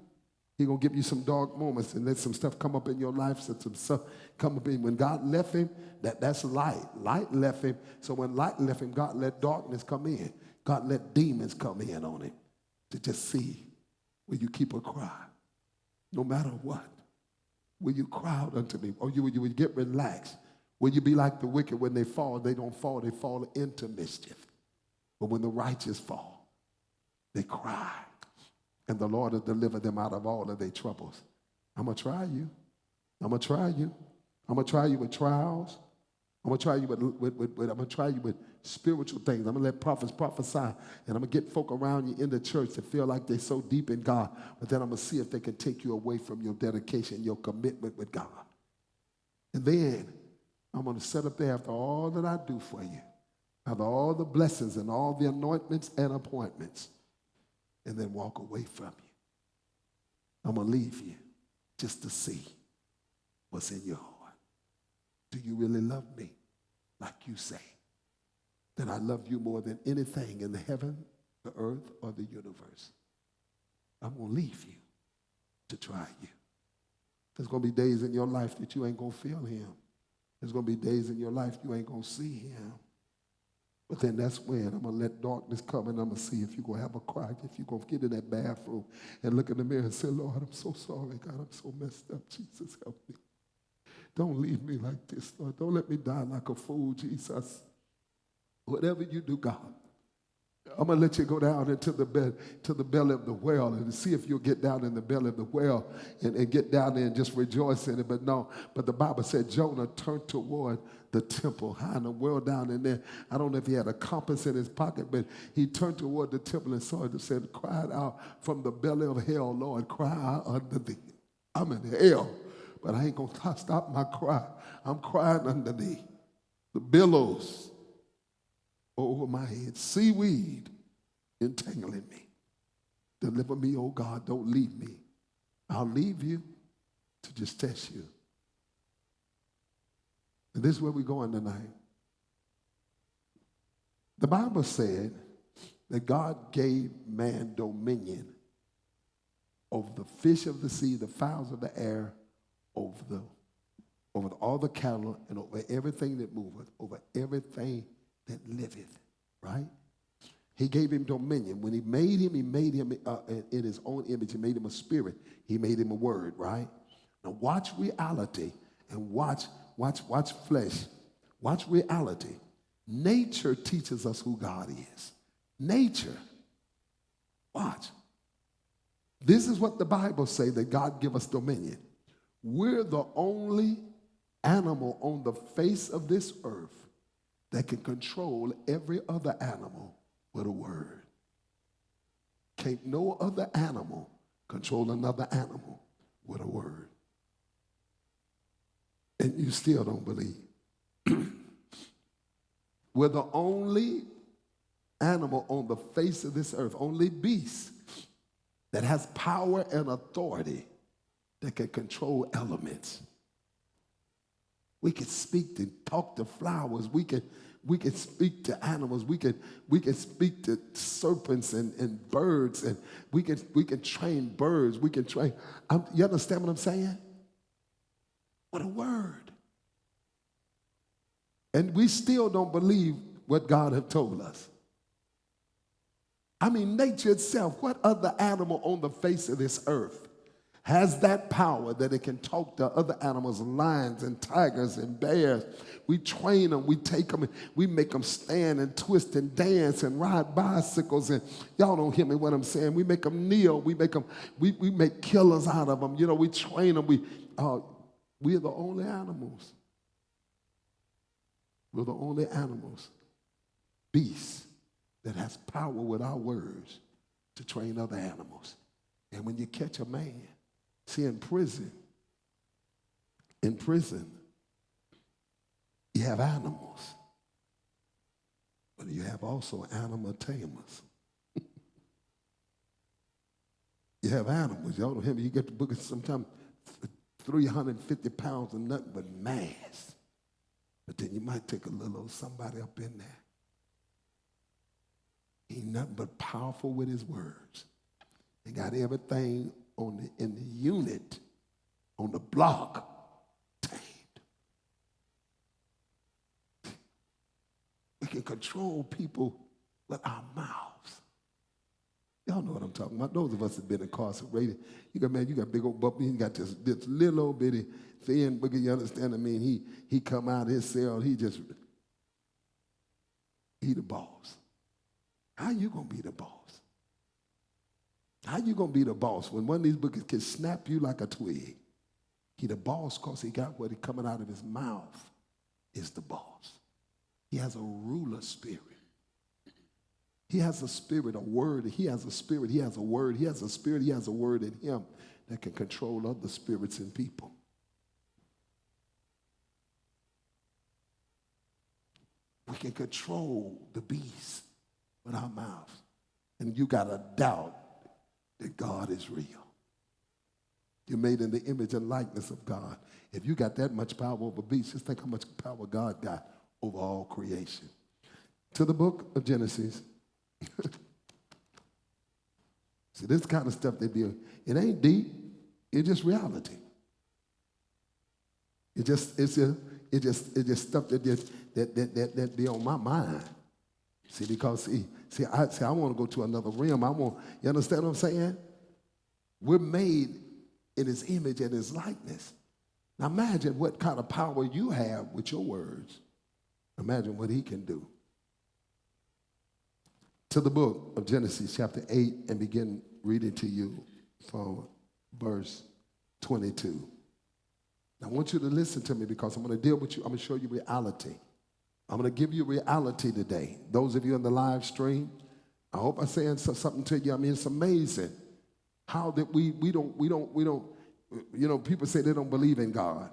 He's going to give you some dark moments and let some stuff come up in your life, so some stuff come up in. When God left him, that's light. Light left him. So when light left him, God let darkness come in. God let demons come in on him to just see, will you keep a cry? No matter what. Will you cry out unto me? Or will you get relaxed? Will you be like the wicked? When they fall, they don't fall. They fall into mischief. But when the righteous fall, they cry. And the Lord will deliver them out of all of their troubles. I'm going to try you. I'm going to try you. I'm going to try you with trials. I'm going to try you I'm going to try you with spiritual things. I'm going to let prophets prophesy. And I'm going to get folk around you in the church that feel like they're so deep in God. But then I'm going to see if they can take you away from your dedication, your commitment with God. And then I'm going to set up there after all that I do for you, after all the blessings and all the anointments and appointments, and then walk away from you. I'm going to leave you just to see what's in your heart. Do you really love me like you say? That I love you more than anything in the heaven, the earth, or the universe. I'm going to leave you to try you. There's going to be days in your life that you ain't going to feel him. There's going to be days in your life you ain't going to see him. But then that's when I'm going to let darkness come, and I'm going to see if you're going to have a cry, if you're going to get in that bathroom and look in the mirror and say, Lord, I'm so sorry, God, I'm so messed up. Jesus, help me. Don't leave me like this, Lord. Don't let me die like a fool, Jesus. Whatever you do, God, I'm going to let you go down into the belly of the well and see if you'll get down in the belly of the well and get down there and just rejoice in it. But no, but the Bible said Jonah turned toward the temple, high in the world down in there. I don't know if he had a compass in his pocket, but he turned toward the temple and saw it and said, cried out from the belly of hell, Lord, cry out under thee. I'm in hell, but I ain't going to stop my cry. I'm crying under thee. The billows over my head, seaweed entangling me. Deliver me, oh God, don't leave me. I'll leave you to just test you. And this is where we're going tonight. The Bible said that God gave man dominion over the fish of the sea, the fowls of the air, over all the cattle, and over everything that moveth, over everything that liveth, right? He gave him dominion. When he made him in his own image. He made him a spirit. He made him a word, right? Now watch reality and watch flesh. Watch reality. Nature teaches us who God is. Nature. Watch. This is what the Bible says, that God give us dominion. We're the only animal on the face of this earth that can control every other animal with a word. Can't no other animal control another animal with a word. And you still don't believe. We're the only animal on the face of this earth, only beast that has power and authority that can control elements. We can speak to talk to flowers. We can speak to animals. We can speak to serpents and birds, and we can train birds. We can train. You understand what I'm saying? What a word! And we still don't believe what God have told us. I mean, nature itself. What other animal on the face of this earth has that power that it can talk to other animals, lions and tigers and bears? We train them, we take them, we make them stand and twist and dance and ride bicycles. And y'all don't hear me what I'm saying. We make them kneel. We make killers out of them. You know, we train them. We are the only animals. We're the only animals, beasts, that has power with our words to train other animals. And when you catch a man, see, in prison, you have animals, but you have also animal tamers. You have animals. Y'all don't hear me. You get the book sometimes 350 pounds of nothing but mass. But then you might take a little old somebody up in there. He ain't nothing but powerful with his words. He got everything in the unit, on the block, tamed. We can control people with our mouths. Y'all know what I'm talking about. Those of us that have been incarcerated, you got big old bumpy, you got this little old bitty thin boogie, you understand what I mean? He come out of his cell, he the boss. How you gonna be the boss? How you gonna be the boss when one of these boogers can snap you like a twig? He the boss because he got what he coming out of his mouth is the boss. He has a ruler spirit. He has a spirit, a word. He has a spirit. He has a word. He has a spirit. He has a word in him that can control other spirits and people. We can control the beast with our mouths. And you got to doubt that God is real. You're made in the image and likeness of God. If you got that much power over beasts, just think how much power God got over all creation. To the book of Genesis. See, this kind of stuff it ain't deep. It's just reality. It's just stuff that be on my mind. See, because I want to go to another realm. You understand what I'm saying? We're made in his image and his likeness. Now imagine what kind of power you have with your words. Imagine what he can do. To the book of Genesis, chapter 8, and begin reading to you from verse 22. Now, I want you to listen to me because I'm going to deal with you. I'm going to show you reality. I'm going to give you reality today. Those of you on the live stream, I hope I'm saying something to you. I mean, it's amazing how that we don't, you know, people say they don't believe in God.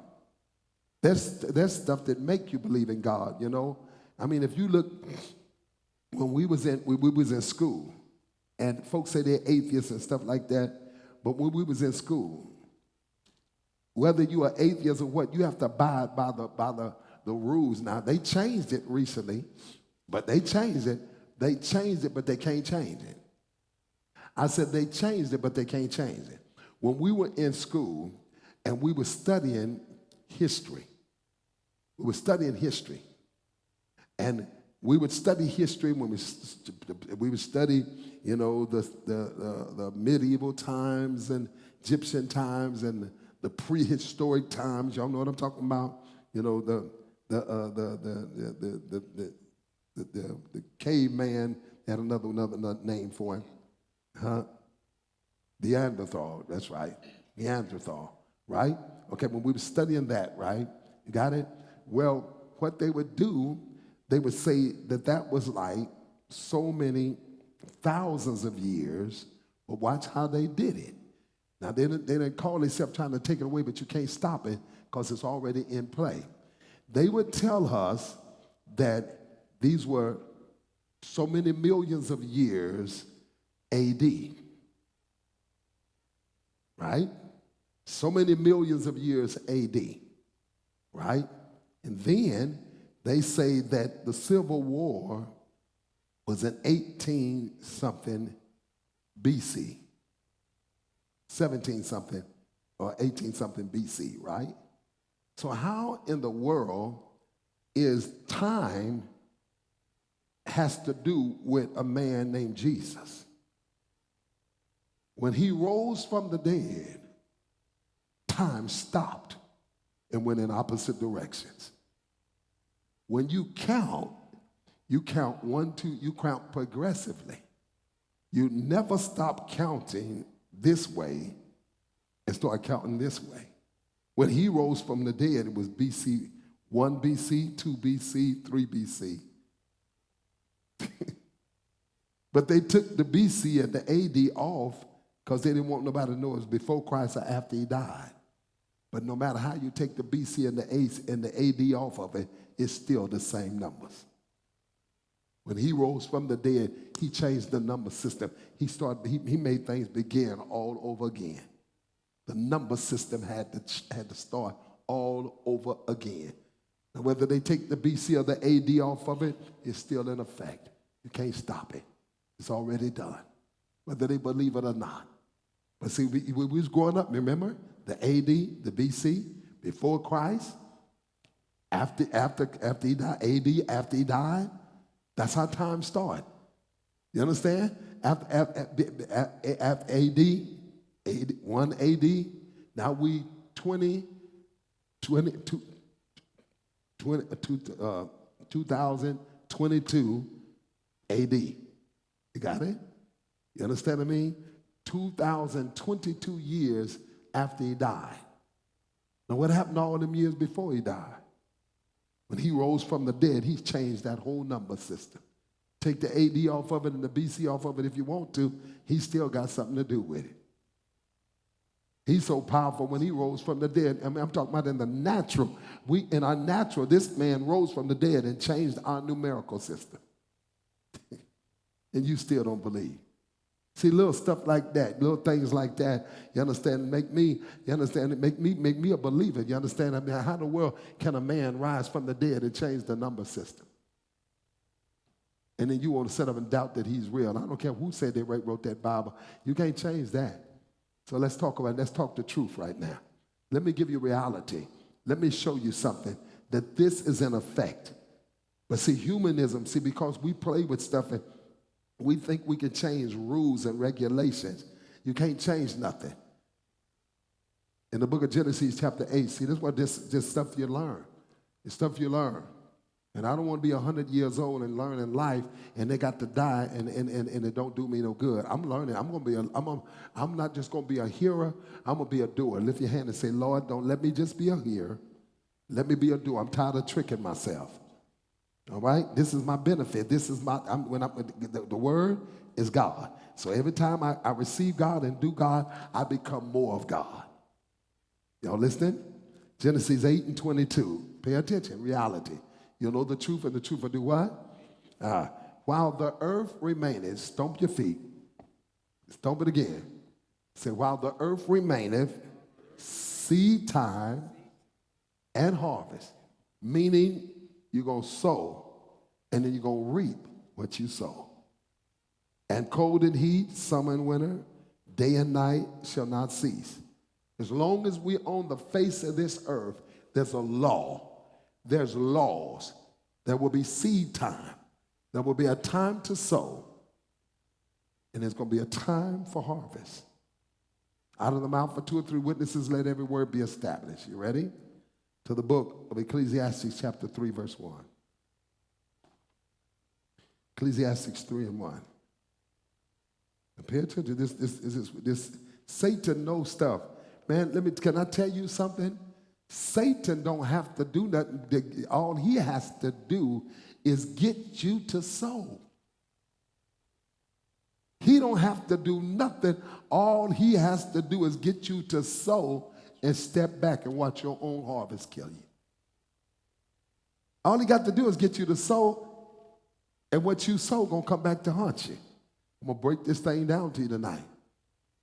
There's stuff that make you believe in God, you know. I mean, if you look, when we was in school, and folks say they're atheists and stuff like that, but when we was in school, whether you are atheist or what, you have to abide by the rules. Now, they changed it recently, but they changed it. They changed it, but they can't change it. I said they changed it, but they can't change it. When we were in school and we were studying history, and we would study history when we would study, you know, the medieval times and Egyptian times and the prehistoric times. Y'all know what I'm talking about? You know, the caveman had another name for him. Huh? Neanderthal, that's right. Neanderthal, right? Okay, when we were studying that, right? You got it? Well, what they would do, they would say that was like so many thousands of years, but watch how they did it. Now, they didn't call themselves trying to take it away, but you can't stop it because it's already in play. They would tell us that these were so many millions of years AD. right? So many millions of years AD, right? And then they say that the Civil War was in 18-something BC, 17-something or 18-something BC, right? So how in the world is time has to do with a man named Jesus? When he rose from the dead, time stopped and went in opposite directions. When you count 1, 2, you count progressively. You never stop counting this way and start counting this way. When he rose from the dead, it was BC, 1 BC, 2 BC, 3 BC. But they took the BC and the AD off because they didn't want nobody to know it was before Christ or after he died. But no matter how you take the BC and the AD off of it, it's still the same numbers. When he rose from the dead, he changed the number system. He made things begin all over again. The number system had to start all over again. Now, whether they take the BC or the AD off of it, it's still in effect. You can't stop it. It's already done, whether they believe it or not. But see, we was growing up, remember? The AD, the BC, before Christ, after he died, AD, after he died, that's how time started. You understand? After AD, 1 AD, now we 2022 AD. You got it? You understand what I mean? 2022 years after he died. Now what happened all them years before he died? When he rose from the dead, he changed that whole number system. Take the AD off of it and the BC off of it if you want to, he still got something to do with it. He's so powerful when he rose from the dead. I mean, I'm talking about in the natural. In our natural, this man rose from the dead and changed our numerical system. And you still don't believe. See, little stuff like that, little things like that, you understand, make me a believer. You understand? I mean, how in the world can a man rise from the dead and change the number system? And then you want to sit up and doubt that he's real. I don't care who said they wrote that Bible. You can't change that. So let's talk the truth right now. Let me give you reality. Let me show you something, that this is in effect. But see, humanism, because we play with stuff and we think we can change rules and regulations. You can't change nothing. In the book of Genesis chapter 8, see, this is what this stuff you learn. It's stuff you learn. And I don't want to be 100 years old and learning life, and they got to die, and it don't do me no good. I'm learning. I'm not just going to be a hearer. I'm going to be a doer. Lift your hand and say, Lord, don't let me just be a hearer. Let me be a doer. I'm tired of tricking myself. All right? This is my benefit. This is the word is God. So every time I receive God and do God, I become more of God. Y'all listening? Genesis 8:22. Pay attention. Reality. You'll know the truth, and the truth will do what? While the earth remaineth, stomp your feet. Stomp it again. Say, while the earth remaineth, seed time and harvest. Meaning you're going to sow, and then you're going to reap what you sow. And cold and heat, summer and winter, day and night shall not cease. As long as we're on the face of this earth, there's a law. There's laws. There will be seed time. There will be a time to sow. And there's going to be a time for harvest. Out of the mouth of 2 or 3 witnesses, let every word be established. You ready? To the book of Ecclesiastes chapter 3, verse 1. Ecclesiastes 3 and 1. Now pay attention to this. Satan knows stuff. Man, can I tell you something? Satan don't have to do nothing. All he has to do is get you to sow. He don't have to do nothing. All he has to do is get you to sow and step back and watch your own harvest kill you. All he got to do is get you to sow, and what you sow gonna come back to haunt you. I'm gonna break this thing down to you tonight.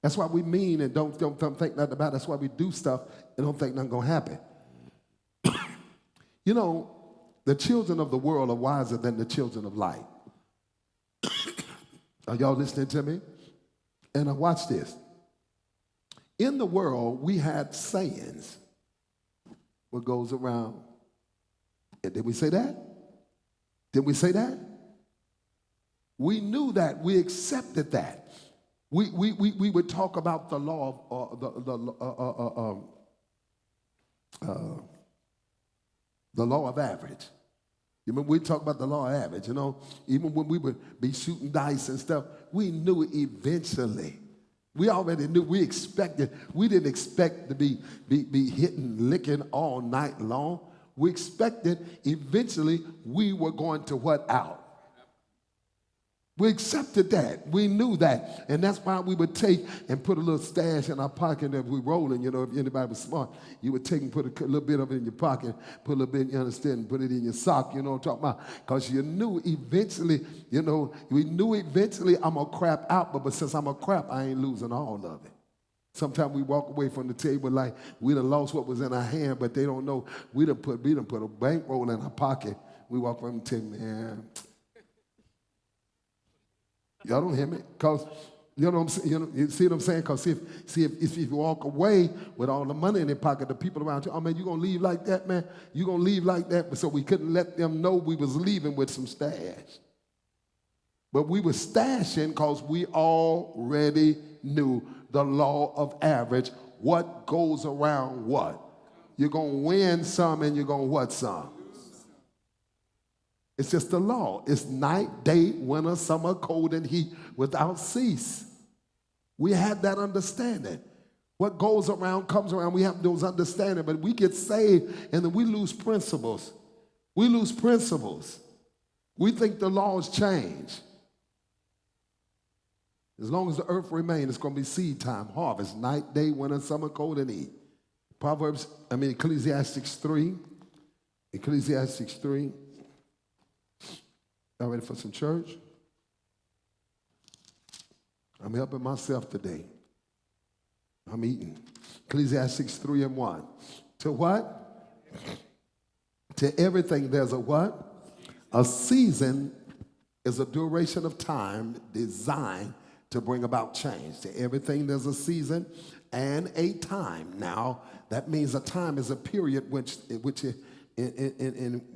That's why we mean and don't think nothing about it. That's why we do stuff and don't think nothing going to happen. You know, the children of the world are wiser than the children of light. Are y'all listening to me? And watch this. In the world, we had sayings. What goes around. And did we say that? Did we say that? We knew that. We accepted that. We would talk about the law of the law of average. You remember we talk about the law of average, you know, even when we would be shooting dice and stuff, we knew eventually. We already knew, we didn't expect to be hitting, licking all night long. We expected eventually we were going to what out? We accepted that. We knew that. And that's why we would take and put a little stash in our pocket as we rolling. You know, if anybody was smart, you would take and put a little bit of it in your pocket, put a little bit, you understand, put it in your sock, you know what I'm talking about? Because you knew eventually, you know, we knew eventually I'm going to crap out, but since I'm going to crap, I ain't losing all of it. Sometimes we walk away from the table like we done lost what was in our hand, but they don't know we done put a bankroll in our pocket. We walk from the table, man. Y'all don't hear me? Because, you know what I'm saying? You see what I'm saying? Because if you walk away with all the money in their pocket, the people around you, oh, man, you going to leave like that, man? You going to leave like that? So we couldn't let them know we was leaving with some stash. But we were stashing because we already knew the law of average. What goes around what? You're going to win some and you're going to what some? It's just the law. It's night, day, winter, summer, cold, and heat without cease. We have that understanding. What goes around comes around. We have those understanding, but we get saved and then we lose principles. We lose principles. We think the laws change. As long as the earth remains, it's going to be seed time, harvest, night, day, winter, summer, cold, and heat. Ecclesiastes 3. Ecclesiastes 3. Y'all ready for some church? I'm helping myself today. I'm eating. Ecclesiastes 3 and 1. To what? To everything there's a what? A season is a duration of time designed to bring about change. To everything there's a season and a time. Now, that means a time is a period in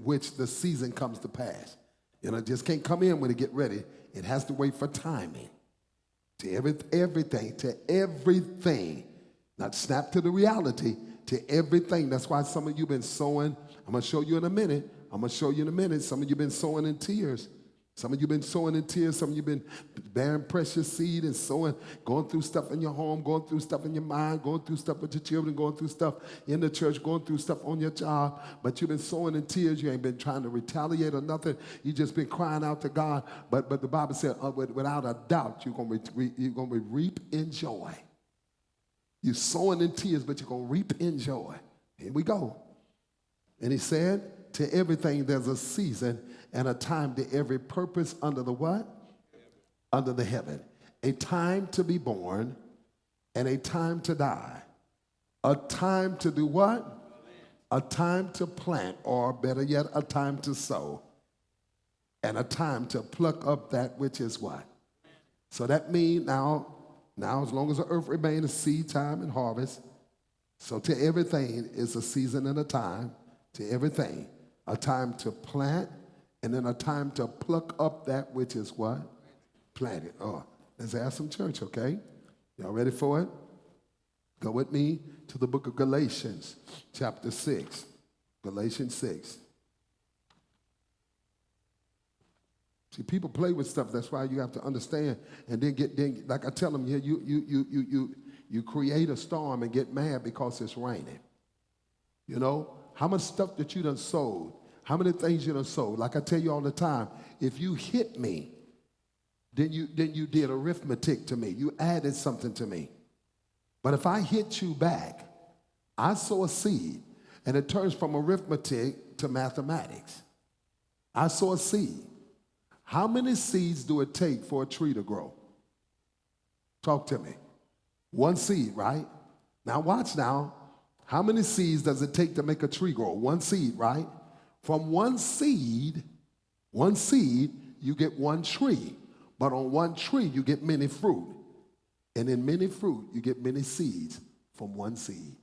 which the season comes to pass. You know, it just can't come in when it get ready. It has to wait for timing. To everything. Not snap to the reality. To everything. That's why some of you been sowing. I'm going to show you in a minute. Some of you been sowing in tears. Some of you been sowing in tears. Some of you been bearing precious seed and sowing, going through stuff in your home, going through stuff in your mind, going through stuff with your children, going through stuff in the church, going through stuff on your job. But you've been sowing in tears. You ain't been trying to retaliate or nothing. You just been crying out to God. But the Bible said, without a doubt, you're going to reap in joy. You're sowing in tears, but you're going to reap in joy. Here we go. And he said, to everything there's a season and a time to every purpose under the what? Under the heaven. A time to be born and a time to die. A time to do what? A time to plant, or better yet, a time to sow. And a time to pluck up that which is what? So that means now as long as the earth remains, seed time and harvest. So to everything is a season and a time. To everything. A time to plant, and then a time to pluck up that which is what? Planted. Oh, let's have some church, okay? Y'all ready for it? Go with me to the book of Galatians, chapter 6. Galatians 6. See, people play with stuff. That's why you have to understand. And then like I tell them, yeah, you create a storm and get mad because it's raining. You know? How much stuff that you done sold? How many things you done sold? Like I tell you all the time, if you hit me, then you did arithmetic to me. You added something to me. But if I hit you back, I sow a seed, and it turns from arithmetic to mathematics. I sow a seed. How many seeds do it take for a tree to grow? Talk to me. One seed, right? Now watch now. How many seeds does it take to make a tree grow? One seed, right? From one seed, you get one tree. But on one tree, you get many fruit. And in many fruit, you get many seeds from one seed.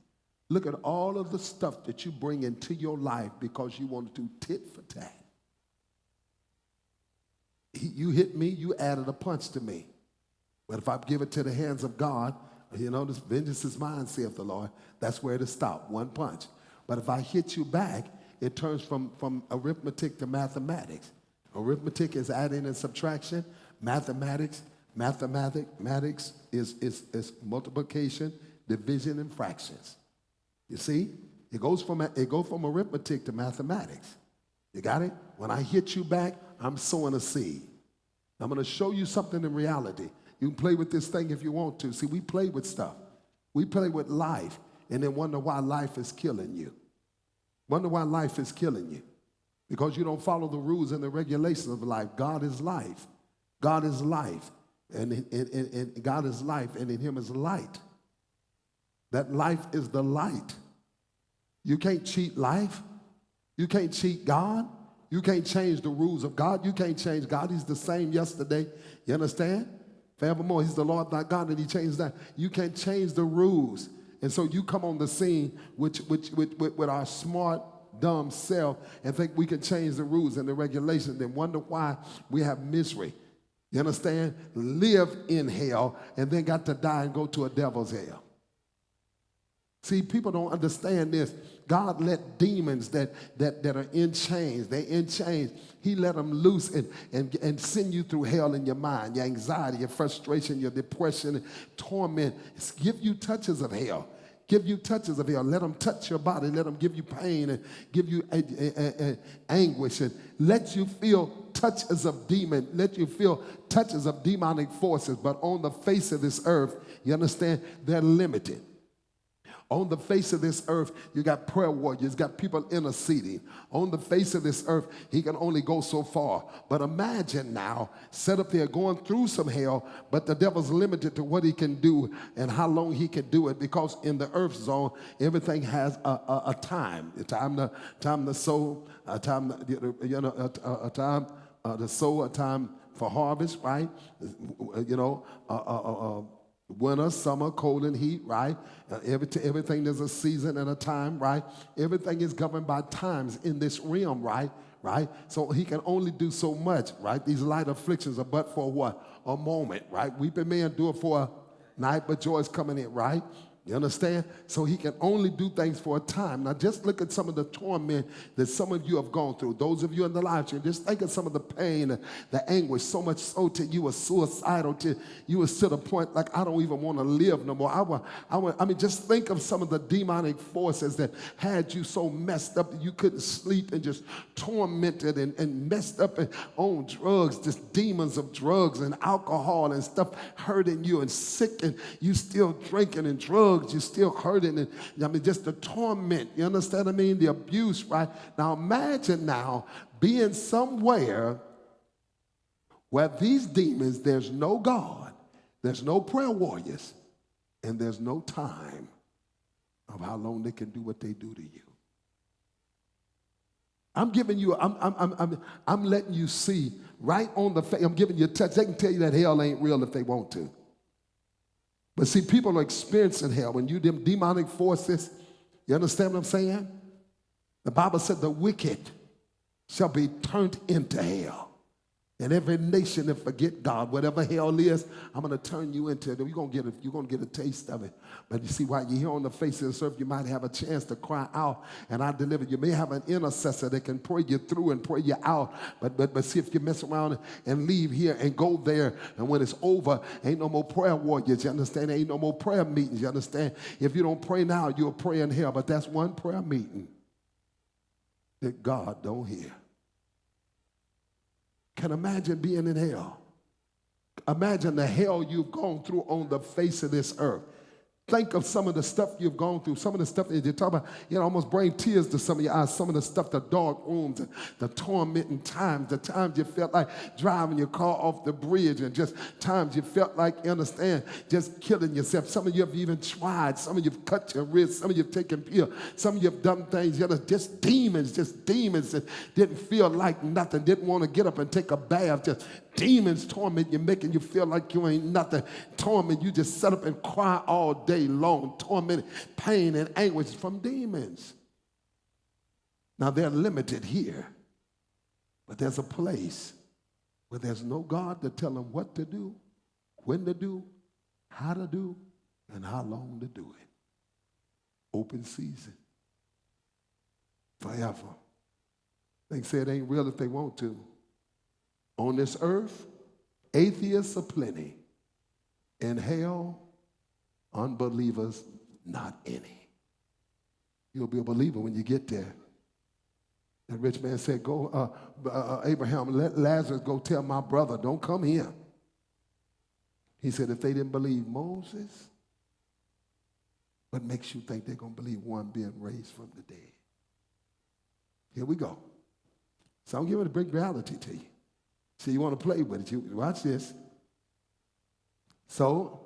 Look at all of the stuff that you bring into your life because you want to do tit for tat. You hit me, you added a punch to me. But if I give it to the hands of God, this vengeance is mine, saith the Lord. That's where to stop, one punch. But if I hit you back, it turns from arithmetic to mathematics. Arithmetic is adding and subtraction. Mathematics is multiplication, division, and fractions. You see, it goes from arithmetic to mathematics. You got it? When I hit you back, I'm sowing a seed. I'm going to show you something in reality. You can play with this thing if you want to. See, we play with stuff. We play with life and then wonder why life is killing you. Wonder why life is killing you. Because you don't follow the rules and the regulations of life. God is life. God is life. And God is life, and in him is light. That life is the light. You can't cheat life. You can't cheat God. You can't change the rules of God. You can't change God. He's the same yesterday. You understand? Forevermore, he's the Lord thy God, and he changed that. You can't change the rules. And so you come on the scene with our smart, dumb self and think we can change the rules and the regulations and wonder why we have misery. You understand? Live in hell and then got to die and go to a devil's hell. See, people don't understand this. God let demons that are in chains, they're in chains. He let them loose and send you through hell in your mind, your anxiety, your frustration, your depression, torment. Give you touches of hell. Give you touches of hell. Let them touch your body. Let them give you pain and give you anguish and let you feel touches of demon. Let you feel touches of demonic forces. But on the face of this earth, you understand, they're limited. On the face of this earth, you got prayer warriors, got people interceding. On the face of this earth, he can only go so far. But imagine now, set up there going through some hell, but the devil's limited to what he can do and how long he can do it, because in the earth zone, everything has a time. A time to sow, a time, to sow, a time for harvest, right? Winter, summer, cold and heat, right? Everything there's a season and a time, right? Everything is governed by times in this realm, right? Right? So he can only do so much, right? These light afflictions are but for what? A moment, right? Weeping may endure for a night, but joy is coming in, right? You understand? So he can only do things for a time. Now just look at some of the torment that some of you have gone through. Those of you in the live stream, just think of some of the pain, the anguish, so much so till you were suicidal, till you were to the point like, I don't even want to live no more. I mean, just think of some of the demonic forces that had you so messed up that you couldn't sleep and just tormented and messed up and on drugs, just demons of drugs and alcohol and stuff hurting you and sick, and you still drinking and drugs. You're still hurting, and just the torment, you understand what I mean? The abuse, right? Now imagine now being somewhere where these demons, there's no God, there's no prayer warriors, and there's no time of how long they can do what they do to you. I'm giving you, I'm letting you see right on the face. I'm giving you a touch. They can tell you that hell ain't real if they want to. But see, people are experiencing hell. When you them demonic forces, you understand what I'm saying? The Bible said the wicked shall be turned into hell. And every nation that forget God, whatever hell is, I'm going to turn you into it. You're going to get a taste of it. But you see, while you're here on the face of this earth, you might have a chance to cry out, and I deliver. You may have an intercessor that can pray you through and pray you out. But see, if you mess around and leave here and go there, and when it's over, ain't no more prayer warriors, you understand? Ain't no more prayer meetings, you understand? If you don't pray now, you'll pray in hell. But that's one prayer meeting that God don't hear. Can imagine being in hell. Imagine the hell you've gone through on the face of this earth. think of some of the stuff you've gone through, some of the stuff that you talk about, it almost bring tears to some of your eyes, some of the stuff, the dark rooms, the tormenting times, the times you felt like driving your car off the bridge, and just times you felt like, you understand, just killing yourself. Some of you have even tried, some of you have cut your wrist, some of you have taken pills, some of you have done things, just demons that didn't feel like nothing, didn't want to get up and take a bath, just demons torment you, making you feel like you ain't nothing. Torment, you just sit up and cry all day long. Torment, pain and anguish from demons. Now they're limited here, but there's a place where there's no God to tell them what to do, when to do, how to do, and how long to do it. Open season. Forever. They say it ain't real if they want to. On this earth, atheists are plenty. In hell, unbelievers, not any. You'll be a believer when you get there. The rich man said, go, Abraham, let Lazarus go tell my brother, don't come here. He said, if they didn't believe Moses, what makes you think they're going to believe one being raised from the dead? Here we go. So I'm giving a big reality to you. See, you want to play with it. You watch this. So,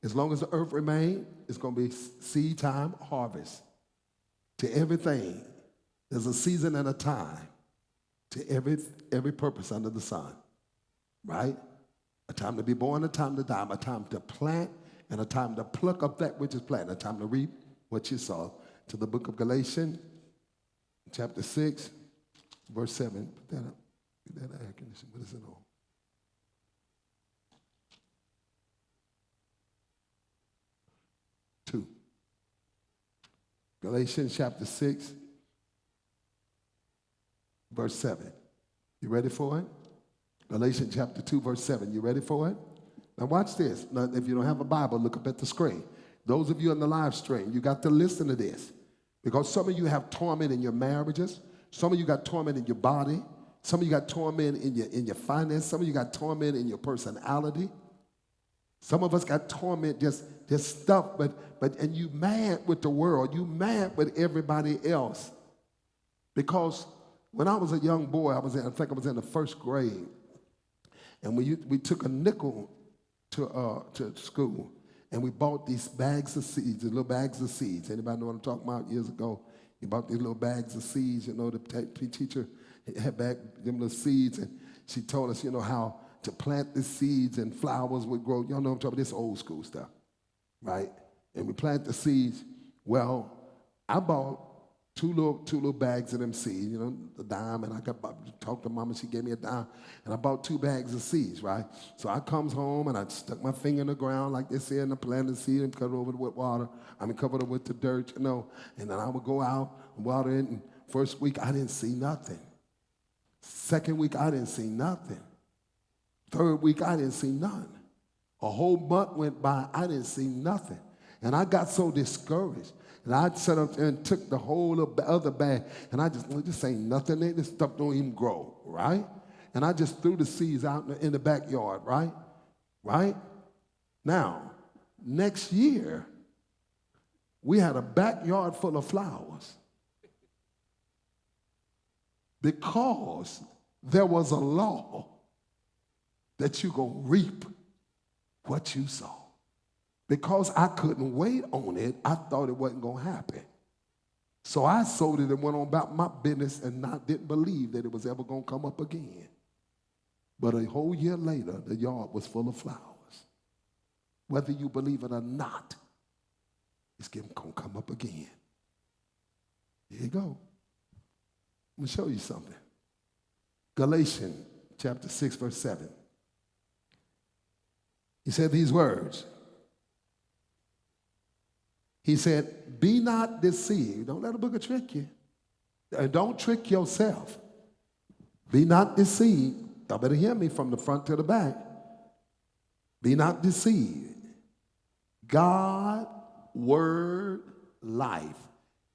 as long as the earth remains, it's going to be seed time, harvest. To everything, there's a season and a time to every purpose under the sun, right? A time to be born, a time to die, a time to plant, and a time to pluck up that which is planted, a time to reap what you saw. To the book of Galatians, chapter 6, verse 7. Put that up. Get that air conditioning. What is it on? Two. Galatians chapter 6, verse 7. You ready for it? Galatians chapter 2, verse 7. You ready for it? Now watch this. Now, if you don't have a Bible, look up at the screen. Those of you on the live stream, you got to listen to this. Because some of you have torment in your marriages. Some of you got torment in your body. Some of you got torment in your finance. Some of you got torment in your personality. Some of us got torment, just stuff, and you mad with the world. You mad with everybody else. Because when I was a young boy, I think I was in the first grade, and we took a nickel to school, and we bought these bags of seeds, little bags of seeds. Anybody know what I'm talking about? Years ago, you bought these little bags of seeds. You know, the teacher had back them little seeds, and she told us, you know, how to plant the seeds and flowers would grow. Y'all know what I'm talking about, this old school stuff, right? And we plant the seeds. Well, I bought two little bags of them seeds, you know, a dime, and I talked to Mama, she gave me a dime, and I bought 2 bags of seeds, right? So I comes home, and I stuck my finger in the ground like they say, and I planted the seed and covered it over with water. Covered it with the dirt, you know, and then I would go out and water it, and first week I didn't see nothing. Second week I didn't see nothing. Third week I didn't see none. A whole month went by, I didn't see nothing. And I got so discouraged. And I sat up there and took the whole other bag, and I just, this ain't nothing. This stuff don't even grow, right? And I just threw the seeds out in the backyard, right? Right? Now, next year, we had a backyard full of flowers because there was a law that you're going to reap what you sow. Because I couldn't wait on it, I thought it wasn't going to happen. So I sold it and went on about my business and didn't believe that it was ever going to come up again. But a whole year later, the yard was full of flowers. Whether you believe it or not, it's going to come up again. Here you go. I'm going to show you something. Galatians chapter 6, verse 7. He said these words. He said, be not deceived. Don't let a booger trick you. And don't trick yourself. Be not deceived. Y'all better hear me from the front to the back. Be not deceived. God, word, life.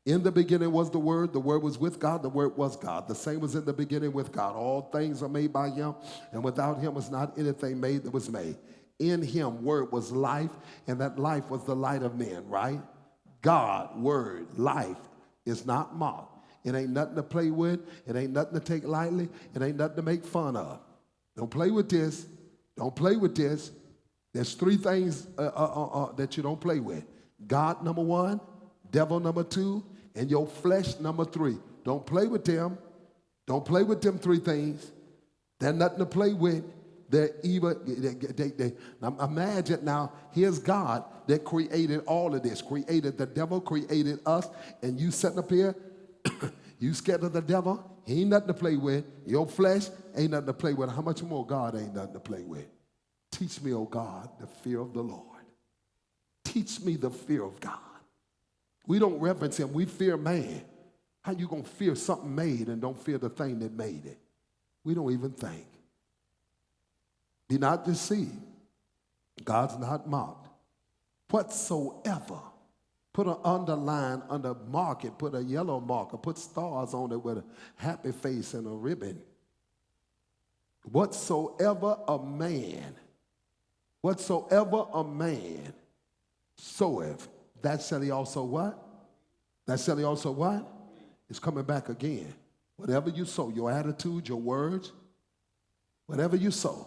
In the beginning was the Word was with God, the Word was God. The same was in the beginning with God. All things are made by Him, and without Him was not anything made that was made. In him, word was life, and that life was the light of men, right? God, word, life is not mocked. It ain't nothing to play with. It ain't nothing to take lightly. It ain't nothing to make fun of. Don't play with this. Don't play with this. There's three things that you don't play with. God, number one, devil, number two, and your flesh, number three. Don't play with them. Don't play with them three things. They're nothing to play with. They're evil. Now imagine now, here's God that created all of this, created the devil, created us, and you sitting up here, you scared of the devil? He ain't nothing to play with. Your flesh ain't nothing to play with. How much more God ain't nothing to play with? Teach me, oh God, the fear of the Lord. Teach me the fear of God. We don't reverence him. We fear man. How you going to fear something made and don't fear the thing that made it? We don't even think. Be not deceived. God's not mocked. Whatsoever. Put an underline under mark it. Put a yellow marker. Put stars on it with a happy face and a ribbon. Whatsoever a man soweth, that shall he also what? That shall he also what? It's coming back again. Whatever you sow, your attitude, your words, whatever you sow,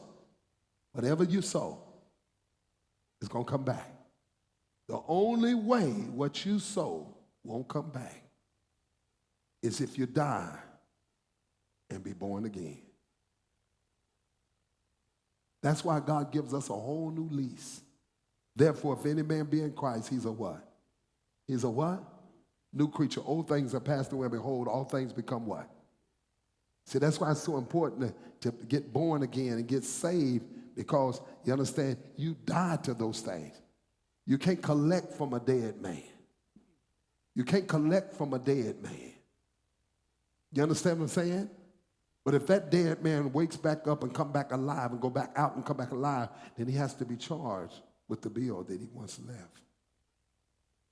it's going to come back. The only way what you sow won't come back is if you die and be born again. That's why God gives us a whole new lease. Therefore, if any man be in Christ, he's a what? He's a what? New creature. Old things are passed away. Behold, all things become what? See, that's why it's so important to get born again and get saved, because you understand, you died to those things. You can't collect from a dead man. You can't collect from a dead man. You understand what I'm saying? But if that dead man wakes back up and come back alive and go back out and come back alive, then he has to be charged with the bill that he once left.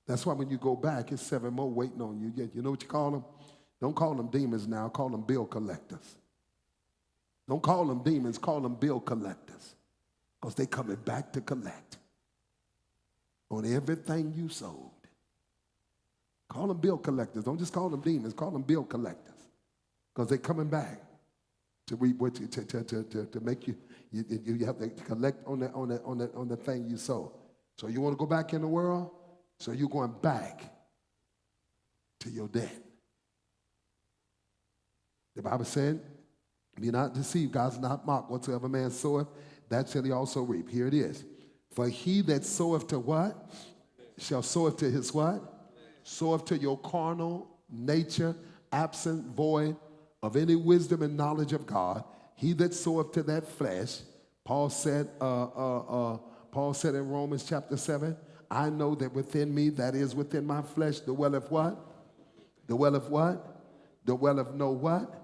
That's why when you go back, it's 7 more waiting on you. You know what you call them? Don't call them demons now. Call them bill collectors. Don't call them demons. Call them bill collectors, because they're coming back to collect on everything you sold. Call them bill collectors. Don't just call them demons. Call them bill collectors, because they're coming back to reap what to make you have to collect on the thing you sold. So you want to go back in the world? So you're going back to your debt. The Bible said, be not deceived, God's not mocked. Whatsoever man soweth, that shall he also reap. Here it is. For he that soweth to what? Shall soweth to his what? Soweth to your carnal nature, absent, void of any wisdom and knowledge of God. He that soweth to that flesh, Paul said in Romans chapter 7, I know that within me, that is within my flesh, dwelleth what? Dwelleth what? Dwelleth no what?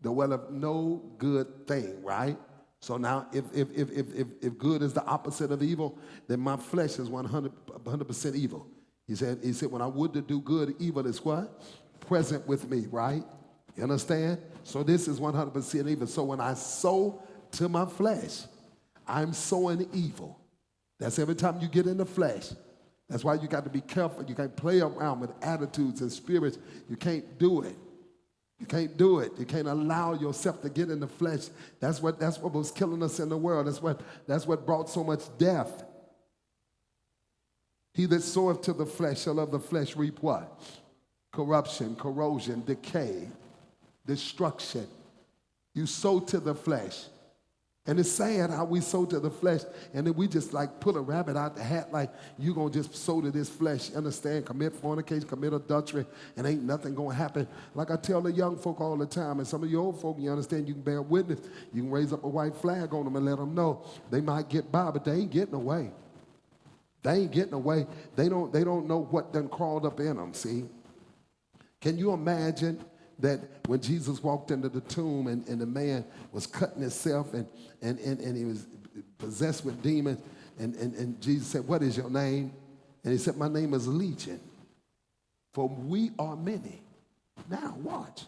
Dwelleth no good thing, right? So now if good is the opposite of evil, then my flesh is 100% evil. He said, when I would to do good, evil is what? Present with me, right? You understand? So this is 100% evil. So when I sow to my flesh, I'm sowing evil. That's every time you get in the flesh. That's why you got to be careful. You can't play around with attitudes and spirits. You can't do it. You can't do it. You can't allow yourself to get in the flesh. That's what was killing us in the world. That's what brought so much death. He that soweth to the flesh shall of the flesh reap what? Corruption, corrosion, decay, destruction. You sow to the flesh. And it's sad how we sow to the flesh, and then we just like pull a rabbit out the hat, like you gonna just sow to this flesh, understand, commit fornication, commit adultery, and ain't nothing gonna happen. Like I tell the young folk all the time, and some of you old folk, you understand, you can bear witness. You can raise up a white flag on them and let them know they might get by, but they ain't getting away. They ain't getting away. They don't know what done crawled up in them, see? Can you imagine that when Jesus walked into the tomb and the man was cutting himself and he was possessed with demons, and Jesus said, what is your name? And he said, my name is Legion, for we are many. Now watch.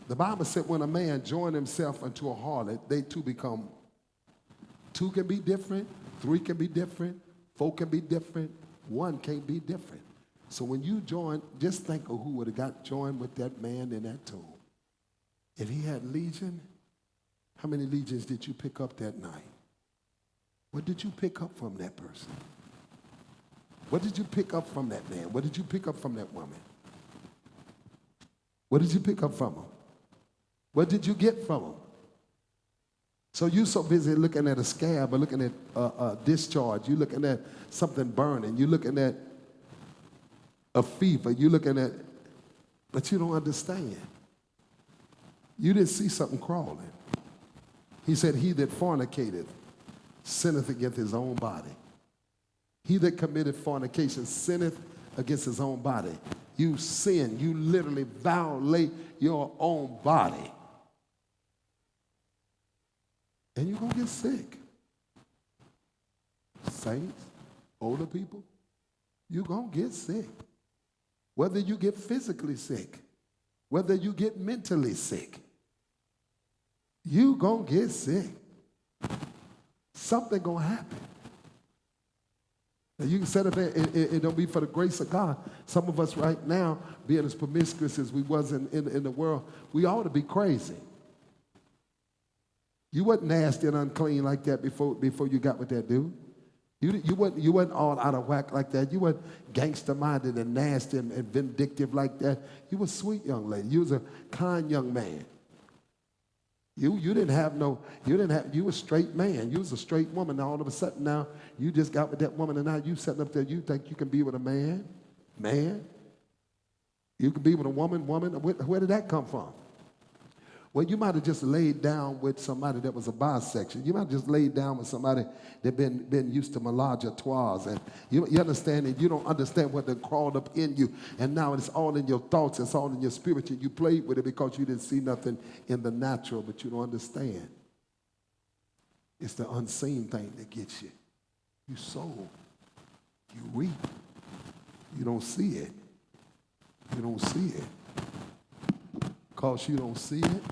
The Bible said when a man joined himself unto a harlot, they two become 2 can be different, 3 can be different, 4 can be different, 1 can't be different. So when you join, just think of who would have got joined with that man in that tomb. If he had legion, how many legions did you pick up that night? What did you pick up from that person? What did you pick up from that man? What did you pick up from that woman? What did you pick up from them? What did you get from them? So you're so busy looking at a scab or looking at a discharge. You're looking at something burning. You're looking at a fever. You're looking at, but you don't understand. You didn't see something crawling. He said, he that fornicateth sinneth against his own body. He that committed fornication sinneth against his own body. You sin. You literally violate your own body. And you're going to get sick. Saints, older people, you're going to get sick. Whether you get physically sick, whether you get mentally sick, you're going to get sick. Something going to happen. Now you can set up there, it don't be for the grace of God. Some of us right now, being as promiscuous as we was in the world, we ought to be crazy. You wasn't nasty and unclean like that before you got with that dude. You wasn't all out of whack like that. You weren't gangster-minded and nasty and vindictive like that. You were a sweet young lady. You was a kind young man. You were a straight man. You was a straight woman. Now all of a sudden now you just got with that woman and now you sitting up there, you think you can be with a man? Man? You can be with a woman? Where did that come from? Well, you might have just laid down with somebody that was a bisexual. You might have just laid down with somebody that been used to menage a trois. And you understand it. You don't understand what that crawled up in you. And now it's all in your thoughts. It's all in your spirit. You played with it because you didn't see nothing in the natural, but you don't understand. It's the unseen thing that gets you. You sow. You reap. You don't see it. You don't see it. Because you don't see it.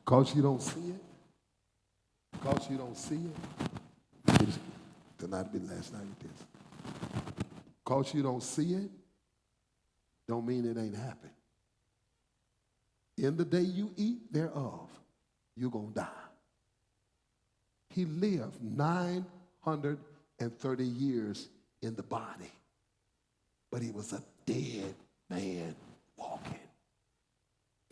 Because you don't see it. Because you don't see it. Tonight be the last night of this. Because you don't see it, don't mean it ain't happened. In the day you eat thereof, you're going to die. He lived 930 years in the body, but he was a dead man walking.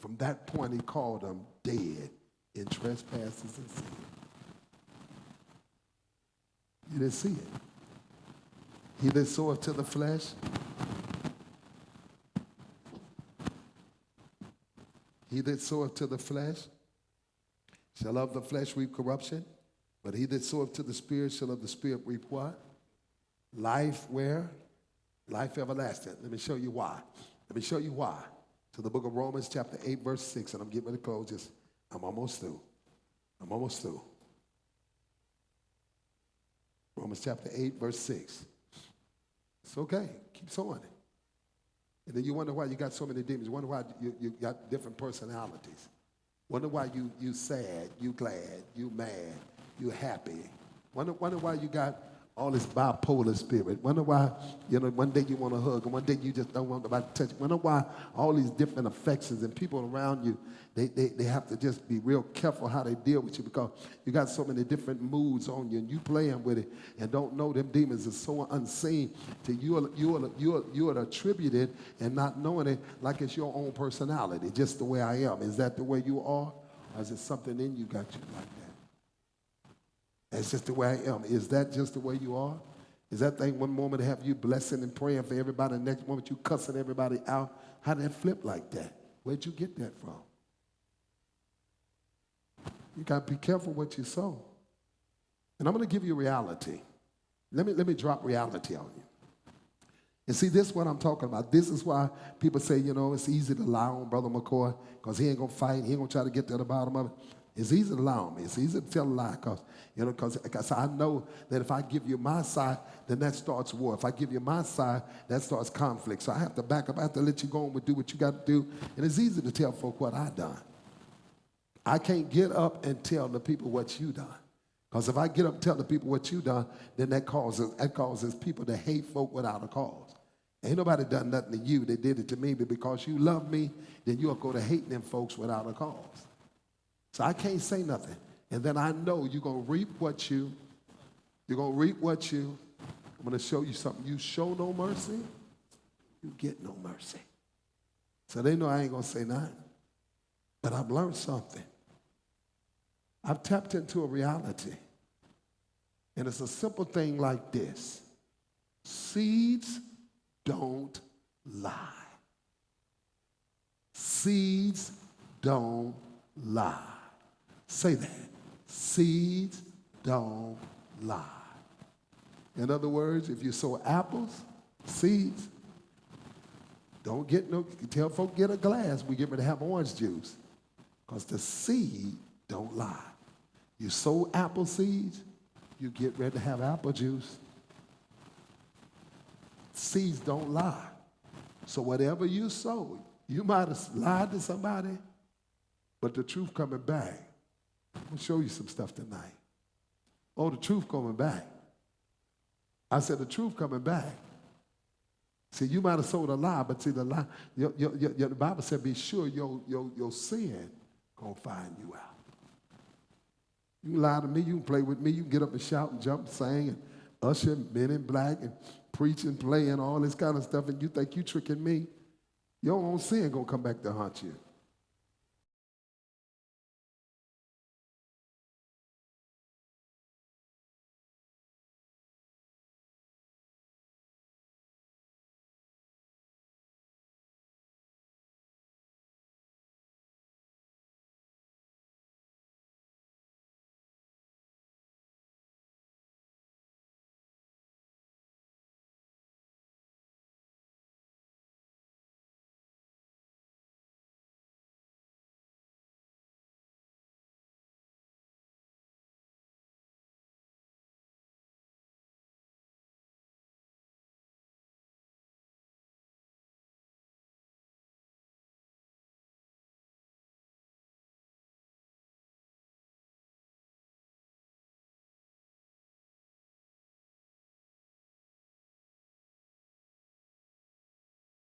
From that point, he called them dead in trespasses and sin. You didn't see it. He that soweth to the flesh, he that soweth to the flesh shall of the flesh reap corruption, but he that soweth to the Spirit shall of the Spirit reap what? Life where? Life everlasting. Let me show you why. Let me show you why. To the book of Romans chapter 8, verse 6, and I'm getting ready to close. I'm almost through. I'm almost through. Romans chapter 8, verse 6. It's okay. Keep sowing it. And then you wonder why you got so many demons. You wonder why you got different personalities. Wonder why you sad, you glad, you mad, you happy. Wonder why you got all this bipolar spirit. Wonder why, one day you want to hug and one day you just don't want nobody to touch. Wonder why all these different affections and people around you, they have to just be real careful how they deal with you because you got so many different moods on you and you playing with it and don't know them demons are so unseen to you are attributed and not knowing it like it's your own personality, just the way I am. Is that the way you are? Or is it something in you got you like that? That's just the way I am. Is that just the way you are? Is that thing one moment have you blessing and praying for everybody, the next moment you cussing everybody out? How did that flip like that? Where'd you get that from? You got to be careful what you sow. And I'm going to give you reality. Let me drop reality on you. And see, this is what I'm talking about. This is why people say, it's easy to lie on Brother McCoy because he ain't going to fight. He ain't going to try to get to the bottom of it. It's easy to lie on me. It's easy to tell a lie because I know that if I give you my side, then that starts war. If I give you my side, that starts conflict. So I have to back up. I have to let you go on and do what you got to do. And it's easy to tell folk what I done. I can't get up and tell the people what you done. Because if I get up and tell the people what you done, then that causes people to hate folk without a cause. Ain't nobody done nothing to you. They did it to me, but because you love me, then you'll go to hating them folks without a cause. So I can't say nothing. And then I know you're going to reap I'm going to show you something. You show no mercy, you get no mercy. So they know I ain't going to say nothing. But I've learned something. I've tapped into a reality. And it's a simple thing like this. Seeds don't lie. Seeds don't lie. Say that. Seeds don't lie. In other words, if you sow apples, seeds, don't get no, tell folk get a glass, we get ready to have orange juice. Because the seed don't lie. You sow apple seeds, you get ready to have apple juice. Seeds don't lie. So whatever you sow, you might have lied to somebody, but the truth coming back. I'm going to show you some stuff tonight. Oh, the truth coming back. I said the truth coming back. See, you might have sold a lie, but see, the lie, the Bible said be sure your sin going to find you out. You can lie to me, you can play with me, you can get up and shout and jump, sing, and usher, Men in Black, and preach and play and all this kind of stuff, and you think you tricking me. Your own sin going to come back to haunt you.